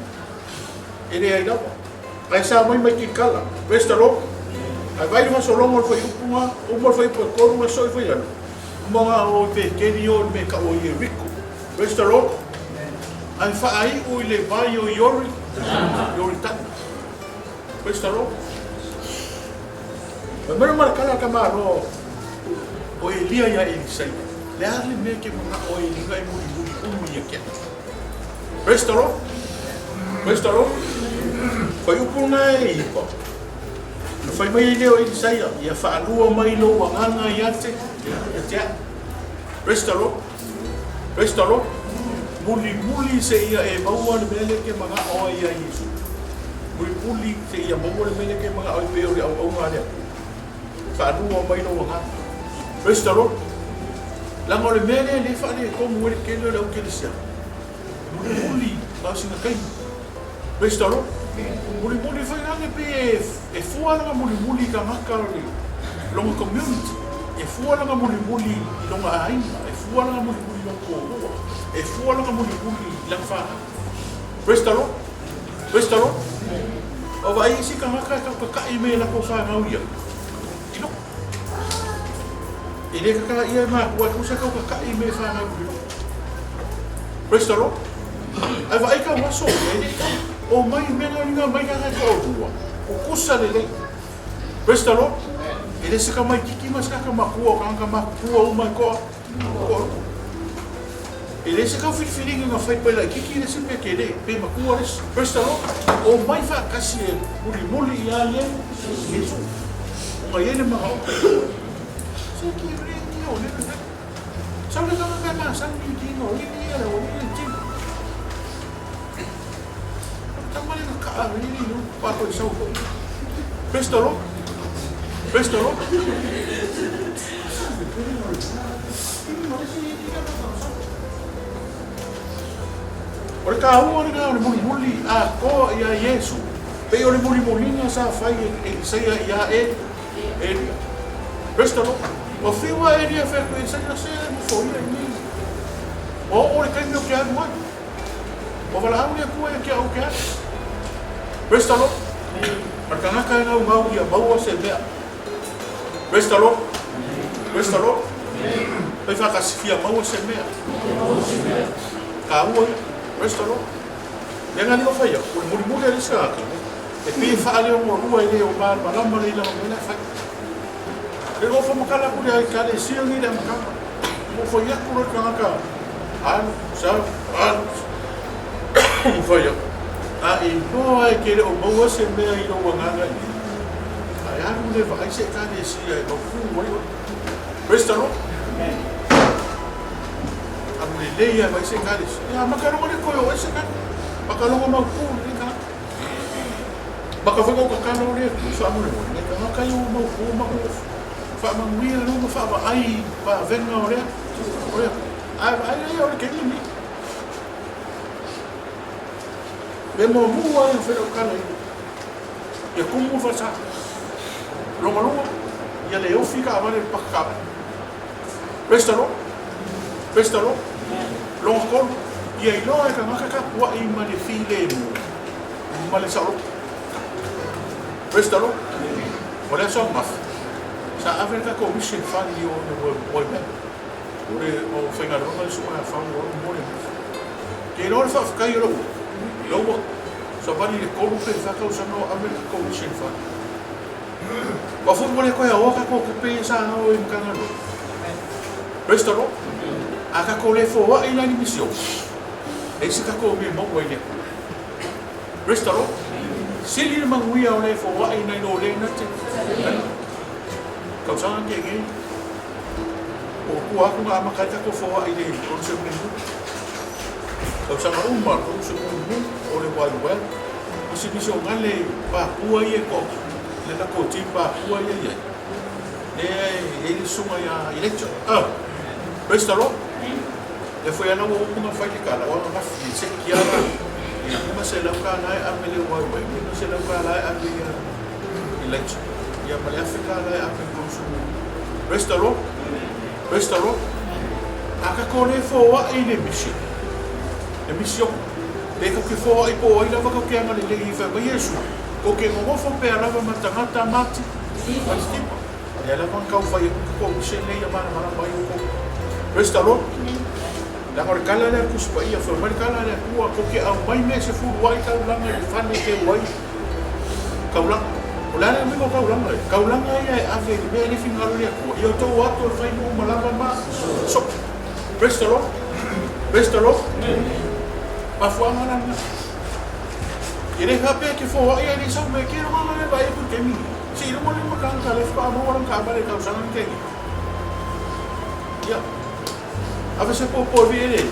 Ele ai da. Ai sa mai ki kala. Questo lo. Ai vai fa so longo foi upunga, o foi por koru so foi ano. Monga o pe keni o me ka o ye rico. Restaurant. Ai fa ai o le vai o yori. Yori ta. Restaurant. Mero marcala camaro. O Elia ya Elisai. Le ali me ke monga o Elia e muri ya ke. Restaurant. Restaurant. Foi upunga e po. Fai mai leo i sai ia whaanua mai lo wanganga i ate Restalo muli se ia e maua le mele ke mga oa ia Yesu muli se ia maua le mele ke mga oa peo le au ngā lea whaanua mai lo wanganga Restalo lango le mele le whaane e komu ere kele le au kele sia muli ngā singa kai Restalo muli fai ngange pe e fualanga muli ka maka longa community e fualanga muli longa aina e fualanga muli longa koa e fualanga muli lang fa Restalo o vai si ka maka ka ime la ko fa ngauia ino ele ka ia ma ko sa ka ime fa ngauia Restalo ai vai ka waso o mai mena nga mai ka ko rua o kusa le Restalo ele se ka mai kiki mas ka makua ka makua o mai ko ele se ka fili nga fai pela kiki le se pe kele pe makua Restalo o mai fa kasi muli ya ye Yesu o mai ele ma o se ki re ki o le sa le ka na sa ni ki no ni era o ni ti tamale ka ni no pa ko so Restalo ora ka ua nga muli a ko ia Yesu pe o le muli nga sa fai e sai ia e Restalo o fiwa e dia fe ko sai na se mo fo ia ni o le kai no ke a mo o vala au le ko e ke au ke Restalo markanga ka nga mau ia mau se mea Restalo pe fa kasifia mau se mea ka ua Restalo yang ani fa ia o muli le ska e pe fa ale mo rua ile o ba lama le la mo fa le o fa makala ku le ka le sia ni le makala mo fa ia ku ka an sa mo fa ia a e no ai ke o mo se mea i no wanganga ai anu le vai se ka le sia e no fu mo Restalo anu le ia vai se ka le sia makalo mo le ko o se ka makalo mo ku ni ka baka fa ko ka no le fa mo le ni ka ka yo mo ku ma ko fa ma mi no fa ba ai ba venga o le ai o le ke ni le mo mua e fero kana ia kumu fa sa longa ia le ofika avale pakka Restalo longa kon ia ilo e ka maka ka wa i mane file mo male sa Restalo wala sa maf sa Africa Commission fund yo o o fenga ronga su ma fa mo ke no fa ka yo Logo, so bani le koru pe fa ka usano America Commission fa. Ba fu mo le ko ya o ka ko pe sa no en kana no. Restalo. Aka ko le fo wa ina ni mission. E se ka ko me mo wa ile. Restalo. Se li ma ngui o le fo wa ina no le na te. Ka usanga ke ngi. O ku aku ma ma ka ta ko fo wa ile ko se me. Kau sama umar, kau semua oleh wal bisa ngale Papua ye ko le la ko ti Papua ye ele suma ya election Restalo le foi ana o uma fai de cara o uma fi se kiara e uma se la kana a mele wal no se la kana a mele election ya male afrika la a mele consumo Restalo aka ko le fo wa ile mission e mission le ko ke fo ai po ai lava ko ke ana le fa ba Yesu ko ke mo fo pe lava matangata mati Mas tipo, ela não cau vai com o sem nem a mana vai com restaurante. Da hora kala le kuspa ia foi mais kala le kua porque a mai me se fu wai ka langa de fane ke wai. Kaulang. Olha me ko kaulang. Kaulang ai ave me le finalo le kua. Io to wato fai no malava ma. So restaurant. Ma fu amana. Ele hape que for aí ele só me quer uma le vai por que mi. Si no mo le makan ka le fa mo orang ka ba le ka sangan ke. Ya. A veces por viene.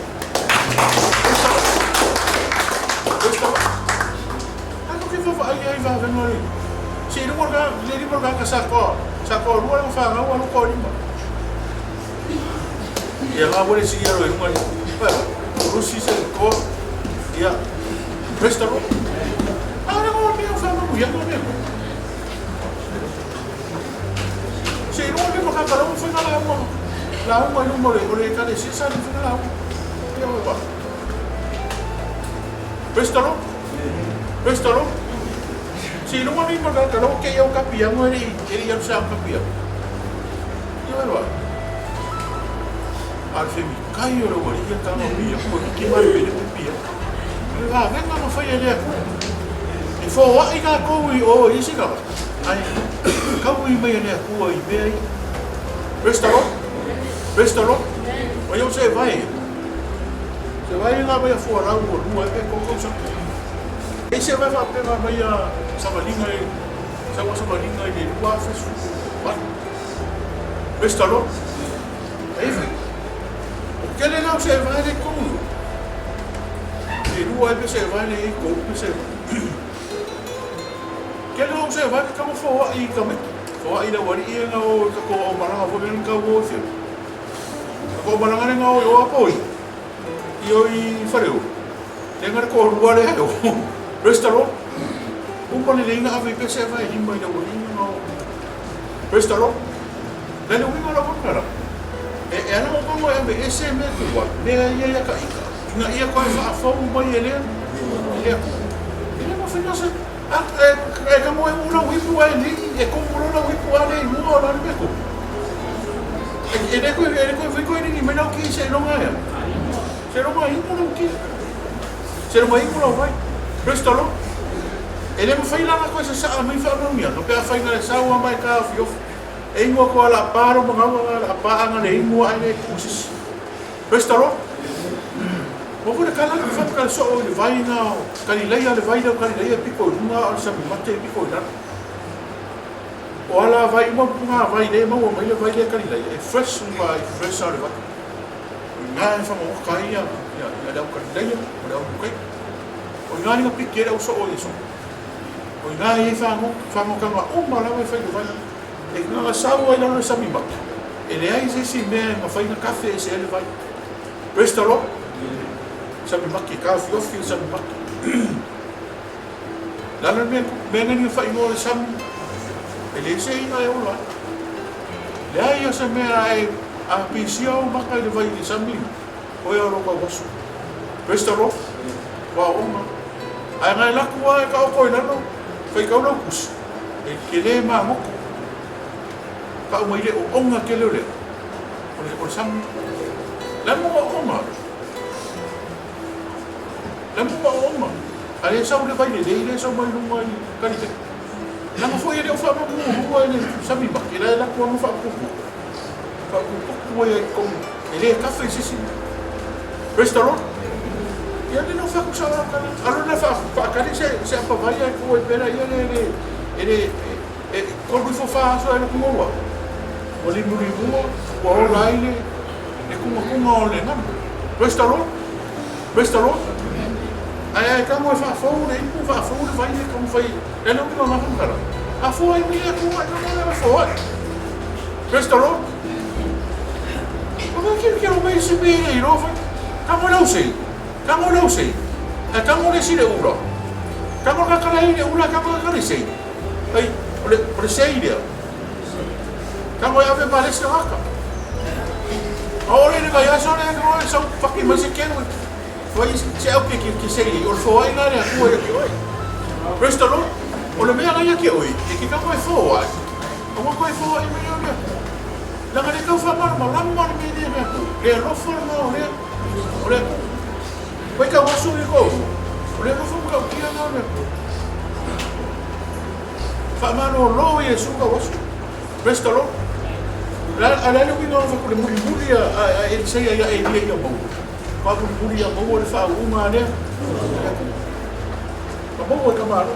Ano que vai aí vai vendo ali. Si no mo ga le mo ga ka sako ruwa ng fa nga walo ko lima. Ya nga wala si yaro yung ano. Pero rusi se ko ya. Restaurant. Ano mo may fa mo ya mo. Si no mo makakaroon fa nga mo. Lalu mau boleh kali sisa di sana lalu, ya apa? Restaurant. Si rumah ni makan kalau ke yang kapia, mau ni yang saya kapia. Ya apa? Alfemi, kaya orang boleh yang tahu ni, aku ni mari beli kapia. Ah, kan nama saya dia. Ifo wa ika kau isi kau. Ai, kau mai ni aku mai. Restaurant? Olha você vai. Você vai lá vai fora o rua é com coisa. E você vai pegar vai a samalinha de rua fez. Restaurant? Aí vai. O que legal você vai de como? De rua você vai de como você. Que legal você vai como for aí também. For aí da waria não o maranga vou ver no cabo você. Ko barangane ngau yo apoi. Io I fareu. Dengar ko rua le yo. Restaurant. Upane le inga ave pese vai himba ida wini ngau. Restaurant. Lele winga la kokara. Ana mo kongo ave ese me kuwa. Le ia ka ika. Nga ia ko fa fa mai ele. Ele mo fina se. Ka mo una wipu ali e ko mo na wipu ali mo na me ko. Ele ficou ele me não quis ser não é. Ser não vai não quis. Ser não vai não vai. Restaurant. Ele me faz lá na coisa sa me faz não minha. Não pega faz na sa uma mais cá fio. Ei mo ko ala paro mo ala pa anga le mo ai le kusis. Restaurant. Mo vou cá lá que faz cá só ele vai na Galileia ele vai na Galileia pico uma sabe mate pico lá. Ola vai uma vai le mau mai le vai le kali le fresh vai fresh out vai nga fa mo kai ya da kali le o da kai o nga ni pikira o so o isso o nga e fa mo kama o mala vai fa vai e nga sa o ela no sabe ba ele ai se me ma fa na café se ele vai restaurant sabe ba que café o fio sabe ba lá no me ni fa no sabe ele sei na eu lá. Lá eu se me ai a piscina maka ele vai de sami. O eu não gosto. Restaurant. Wa uma. Ai ngai la kuwa ka o ko no. Foi ka no kus. E que le ma mo. Ka o mai le o onga ke le. O sami. La mo o ma. La mo o ma. Ale sa o le vai le sa mai no mai ka ni. Nang foi ele fa mo rua ele sabe ba que lá com mo fa pouco. Fa pouco é com ele café esse restaurant. E ele não fa com sala cara. Alô na fa cara se a vai com o pera ele quando fa só ele com o o limbo o lá ele com o não. Restaurant. Ai kamu fa fora e ku fa fora vai como foi ele não me mama cara a foi minha ku não foi restaurant como que eu me subir e não foi kamu não sei a kamu não sei de ura kamu ka kala ini ura kamu ka sei ai por sei dia kamu ya ve parece haka ahora ele vai achar que são fucking musiqueiro. Foi se o que sei, o foi lá na rua que oi. Restaurant, o le mea ngai ke oi, e que ka mai fo ai. Awa koe fo e mea mea. Langa le kau whamara ma lamara me rea mea ku. Rea lofa na o rea. O rea ku. Koe ka wasu e kou. O rea lofa mga o kia na rea ku. Whamara o lo e su ka wasu. Praise the Lord. Alele winga o whakure muri muri a e sei a e lia i a mau. Whakure muri a mau o le wha unga rea. Ka mau e kamaro.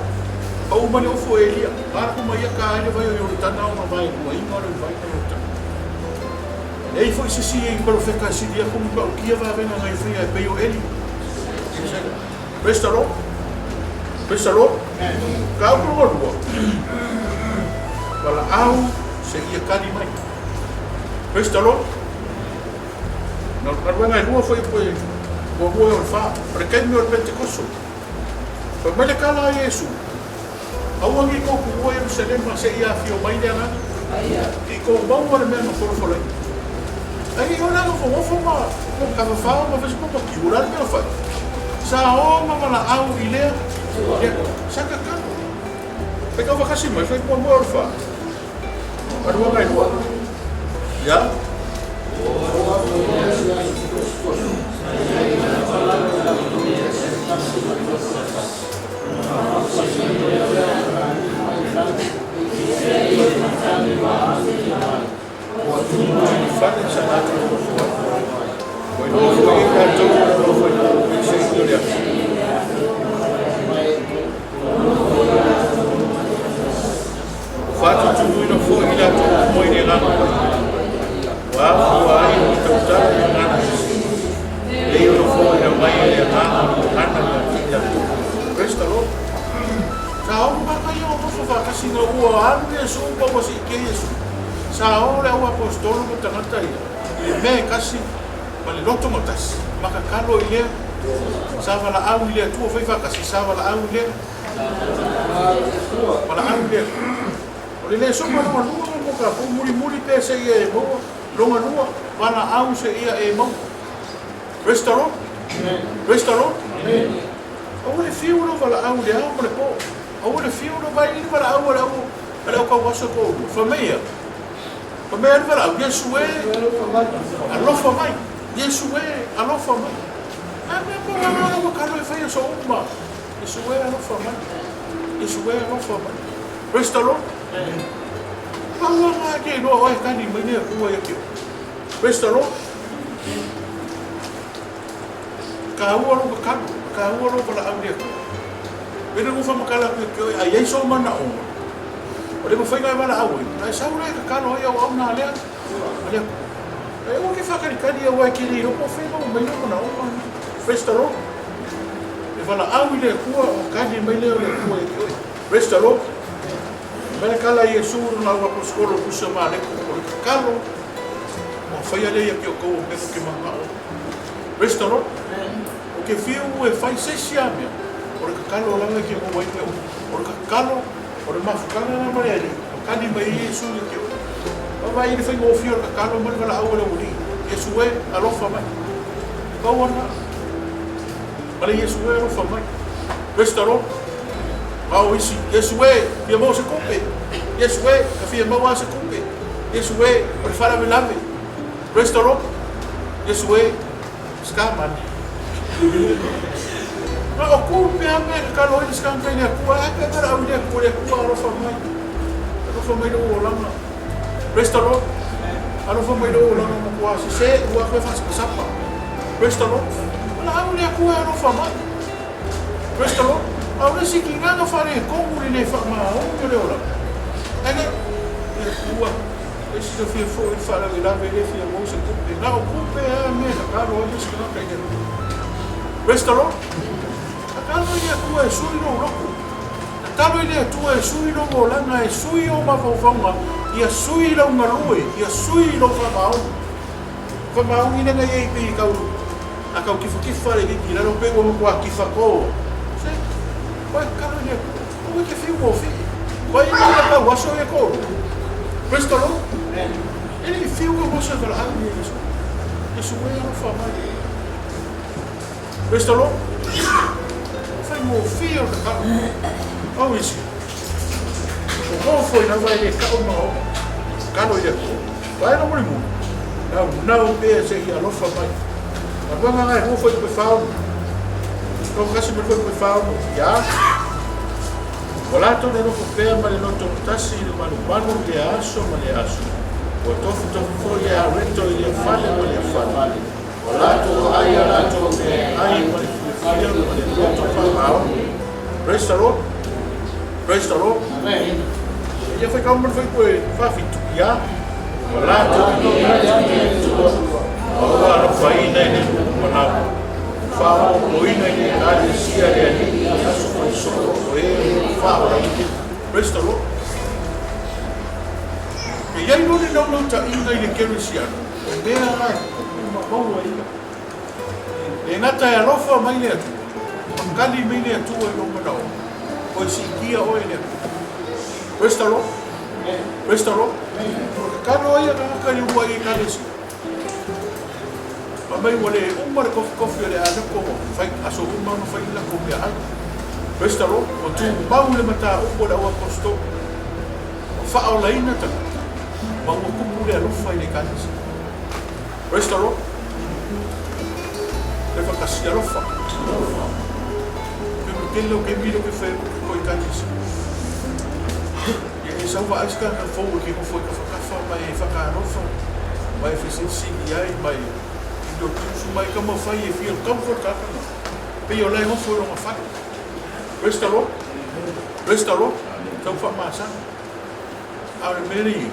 Ka umane o fo e lia. Ara kuma ia ka aile vai o yore tana o na vai. Ua inga o le vai ka yore tana. E i fo i sisi e i paro wheka si lia kumu ka o kia wa venga ngai whea e peo eli. Praise the Lord. Praise the Lord. Ka au kuro lua. Wala au se ia kari mai. Praise the Lord. Na ruenga e lua foi poe o o le wha. Pare kemi o le Pentecosto. Pa mele kala a Yesu. Auangi ko ku o Jerusalem se ia fio mai le ana. I ko mau o le mea na foro folai. Ai o nanga fo mofo ma. Ko ka wha ma fesi popo ki ura le mea whai. Sa o ma mana au i lea. Saka kano. Pe ka wakasi mai fai po mo o le wha. Aruanga e lua. Ya? Fate sanata o fo. Poi no fo e ka to no fo e se storia. Fate tu no fo i la to mo ni la. Wa fo ai o to ta na. E no fo e mai e na na. Praise the Lord. Sao ma ka yo mo fo fa kasi no o ande so po si ke Yesu. Sao le o apostolo ko tangata ia. I me kasi ma le loto motas. Maka kalo ile. Sa vala au ile tu foi fa kasi sa vala au ile. Vala au ile. O le so ma no mo ka po muri pe se ia e mo. Longa lua vala au se ia e mo. Praise the Lord. Praise the Lord. O le fiu no vala au le au mo le po. O le fiu no vai ni vala au le au. Ale o ka waso ko famia. Famia le vala Yesu e alofa mai. Yesu e alofa mai. A me po na o ka lo fai so uma. Yesu e alofa mai. Yesu e alofa mai. Praise the Lord. Paula ma ke no o ka ni mai ne ko e ke. Praise the Lord. Ka o lo ka o lo vala au le. Pena ko fa makala ke a Yesu mana o. O le mo fai ngai vala au. Ai sa ure ka kalo ia o na le. Ale. E o ke fa ka ni o ki ri o po fai no mai no na o. Praise the Lord. E vala au le ku o ka ni mai le ku e ki. Praise the Lord. Mena kala Yesu na o ko skolo ku se ma le ko kalo. O fai ale ia ki o ko me ke ma o. Praise the Lord. O ke fiu e fai se siamia. O le kakalo langa ki mo wai teo. O le kakalo, o le mafukana na mariani. O kani mai Yesu le keo. O vai ni fai ngofio le kakalo mani wala au le uri. Yesu e alofa mai. Kau ana. Mani Yesu e alofa mai. Praise the Lord. Mau isi. Yesu e, fia mau se kumpe. Yesu e, ka fia mau a se kumpe. Yesu e, o le fara me lave. Praise the Lord. Yesu e, skamani. Ma o ku pe a me ka lo ni skan pe ni ku a pe ra u ni ku le ku a ro fa mai do langa. Praise the Lord. A ro fa mai do langa mo ku a se u a ko fa sa pa. Praise the Lord. La u ni ku a ro fa mai. Praise the Lord. A u si ki nga fa re ko mu ni fa ma o ni le ola. Ene ku a esse do fio foi fala de lá ver fio mo se ku pe na o ku pe a me ka lo ni skan pe ni. Praise the Lord. Talo ia tua e sui no roko. Talo ia tua e sui no langa e sui o mawhawhanga. Ia sui lau ngarue. Ia sui lau whamau. Whamau ina ngai ei pei kau. A kau kifa le hiki. Nano pego mo kua kifa ko. Se, koe karo ia. Koe ke whiu mo whi. Koe ina ia kau waso e ko. Praise the Lord. Ene i whiu o waso e kala hangi e Yesu. Yesu e alo whamai. Praise the Lord. Mo fio ka au isi o mo foi na vai le ka o mo kalo ia vai no mo não be se ia lofa mai a vanga ngai ho foi pe fao no kasi me foi pe fao ya wala to no ko pe ma no to tasi no manu le aso ma le aso o to foi a reto ia fale ma le fale wala to ai ala to ai ma le fale ma le to fa mau praise the Lord praise the Lord amen ia foi como foi fa fitu ya wala to no Aoga fai nei mana fa o ina ni ali sia le ni aso foi so o e fa ora i praise the Lord e ia no ta ina ni kero sia me ara ma mau ai e ngata e rofa mai le kali mai le tu e no mana o si kia o e le praise the Lord praise the Lord karo ia ka ni wa i kale sia mai wale umar kofi le ana ko fai aso umar no fai la ko ya ai prestalo o tu mau le mata o da o posto fa o la ina ta ma mo ku le no fai le kanis prestalo le fa kasi ro fa que lo que miro que fai ko kanis e sa va aska ka fo que ko foi ka fa mai fa ka ro fa mai fi ai mai tu mai como fai e feel comfortable pe yo lai ho foi uma fa prestalo então fa masa a meri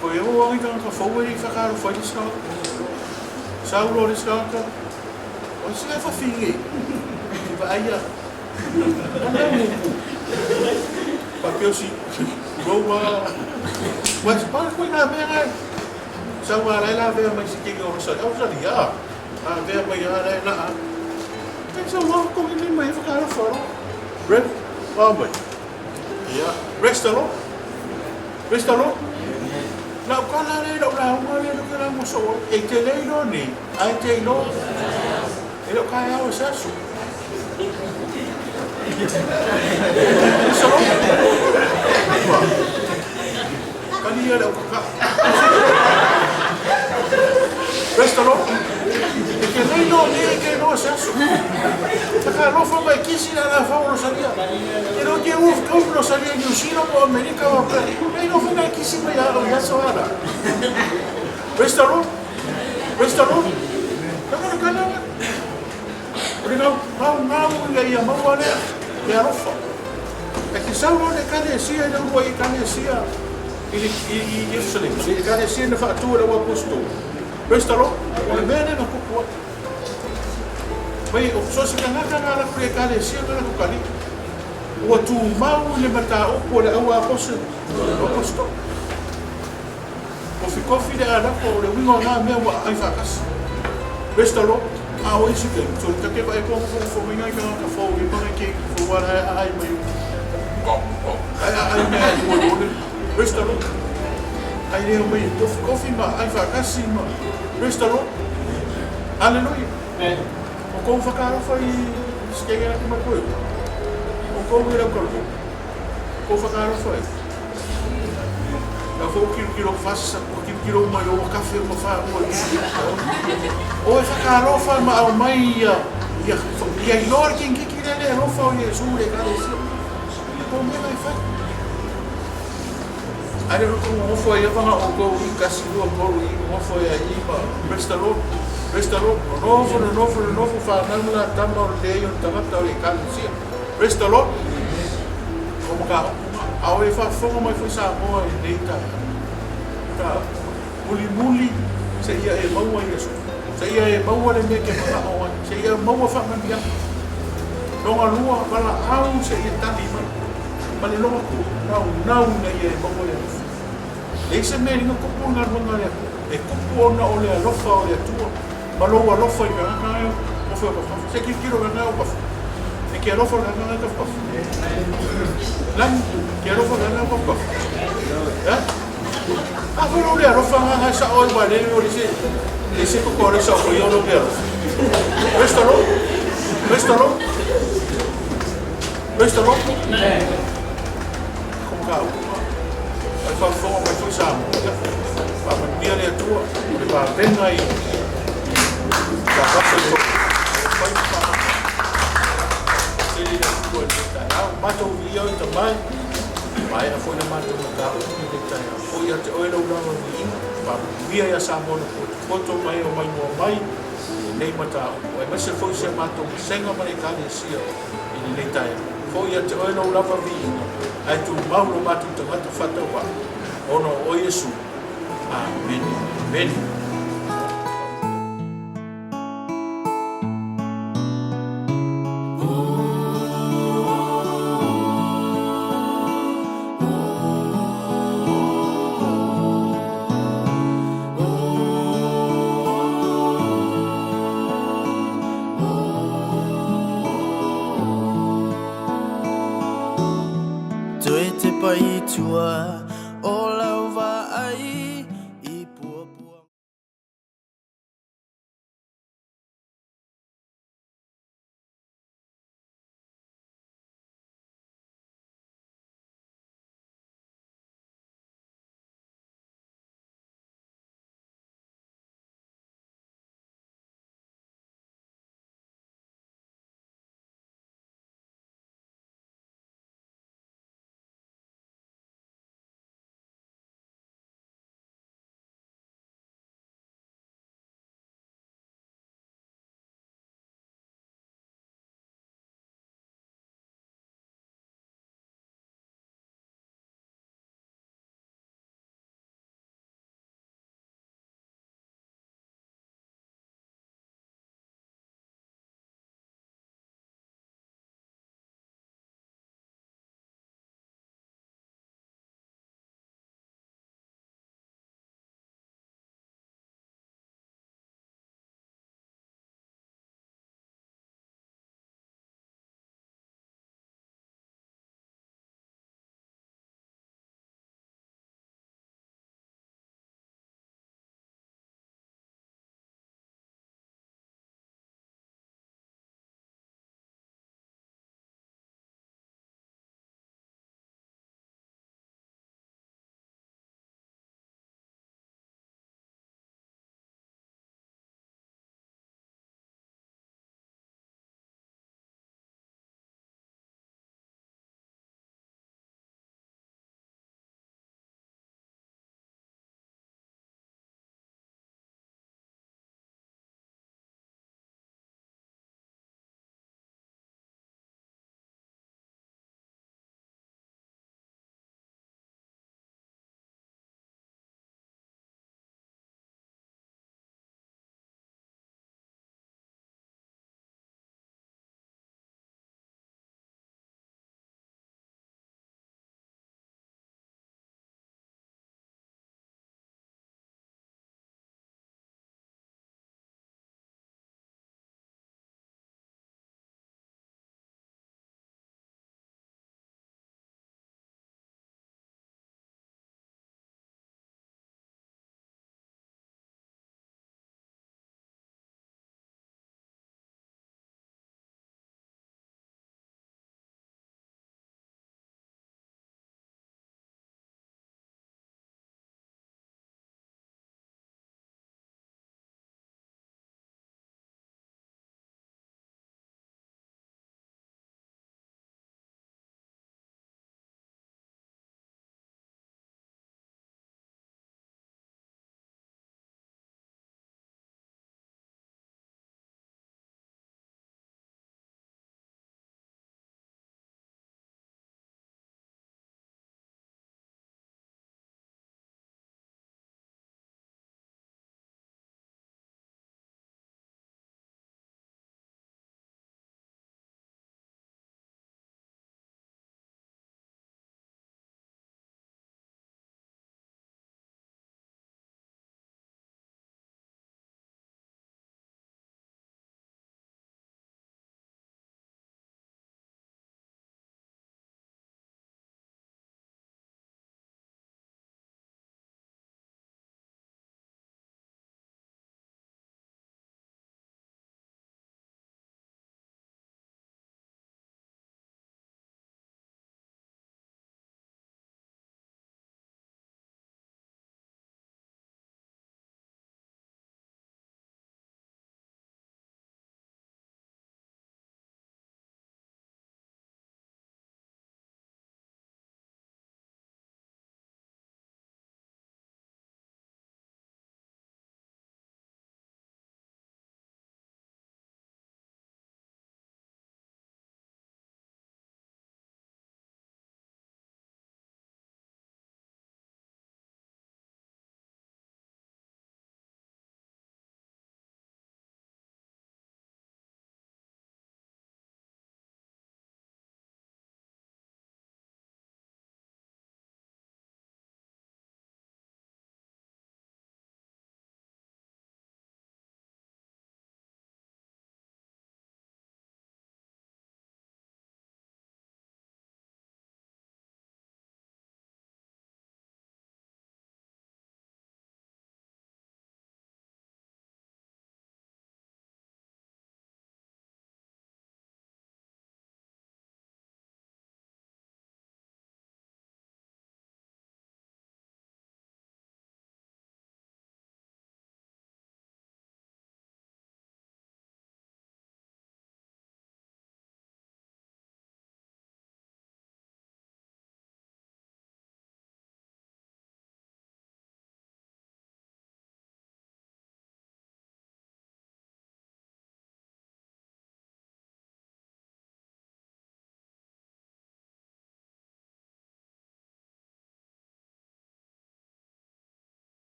ko eu o que fa foi fa ka foi isso sa o lo isso ka o se fa fingi vai aí pa que eu si boa mas para com na minha sa wa lai la ve mai siki o sa dia a ve mai ala la tem sa wa ko ni mai fa ka fo red wa mai ya restalo la ko la le lo la mo le lo ka mo so e te le no ni ai te no e lo ka ya o sa su kani ya lo ka Prestalo e che lei non sa su perché non fa mai chi si la fa uno salia e non che uno salia in uscita o America o lei non fa mai chi si mai ya so ala Prestalo non kana no ya ma wale ya rofa e che sa uno le cane sia e non vuoi cane sia i Jerusalem se cane sia ne fa tu la posto Prestalo, o le mene no kupu. Mai o so se kana la pre kale sia kana ku kali. O tu mau le mata o po le awa posto. O fi de ala ko le wingo na me wa ai fakas. Prestalo, a o isi ke so ka ke vai ko fo minga ka fo i pa ke fo wa ai mai. Ai me o Prestalo. Ai le mai coffee ma ai fakas ma. Prestalo. Aleluia. O como fakara foi skegera kuma koyo. O como era korko. Ko fakara foi. Da fo kilo fasa, kilo mai o café o fa o. O fakara foi ma o mai ia ignore quem que ele não foi Jesus le cara isso. Como ele vai Ai no como foi eu vanga o go i kasi do go i mo foi aí pa prestalo novo fa na tama o leio tama ta o kansi prestalo como ka ao e fa fogo mai foi sa mo e deita ta muli se ia e mau ai eso se ia e mau le me que ma o se ia mau fa man dia no a lua para au se ia tali man lo ko não ia e mau le Ese meringa kupu nga runga le e kupu ona o le alofa o le atua ma lo alofa i ka nga o fe ka se ki kiro nga o ka e ki alofa nga nga ka ka lan ki alofa nga nga ka ya a fe lo le alofa nga sa o ba le o le se ko ko sa o yo lo ke restalo como ka whawhonga mai tui Samoa. Pa mania lea tua, le pa venga I ka whasa I tō. Whai pa Tele lea tua I tai au, matou vi au I ta mai. Mai a fwoi na matou na ka o I tai au. Fwoi a te oe lau rawa vi inga, pa mia ia Samoa na koto mai o mai mua mai. Nei mata o. E mese fwoi se matou senga mai kale sia I nei tai au. Fwoi a te oe lau rawa vi inga. Ai tu mauro matou tangata whata wa. Ono o Yesu. Amen. Amen.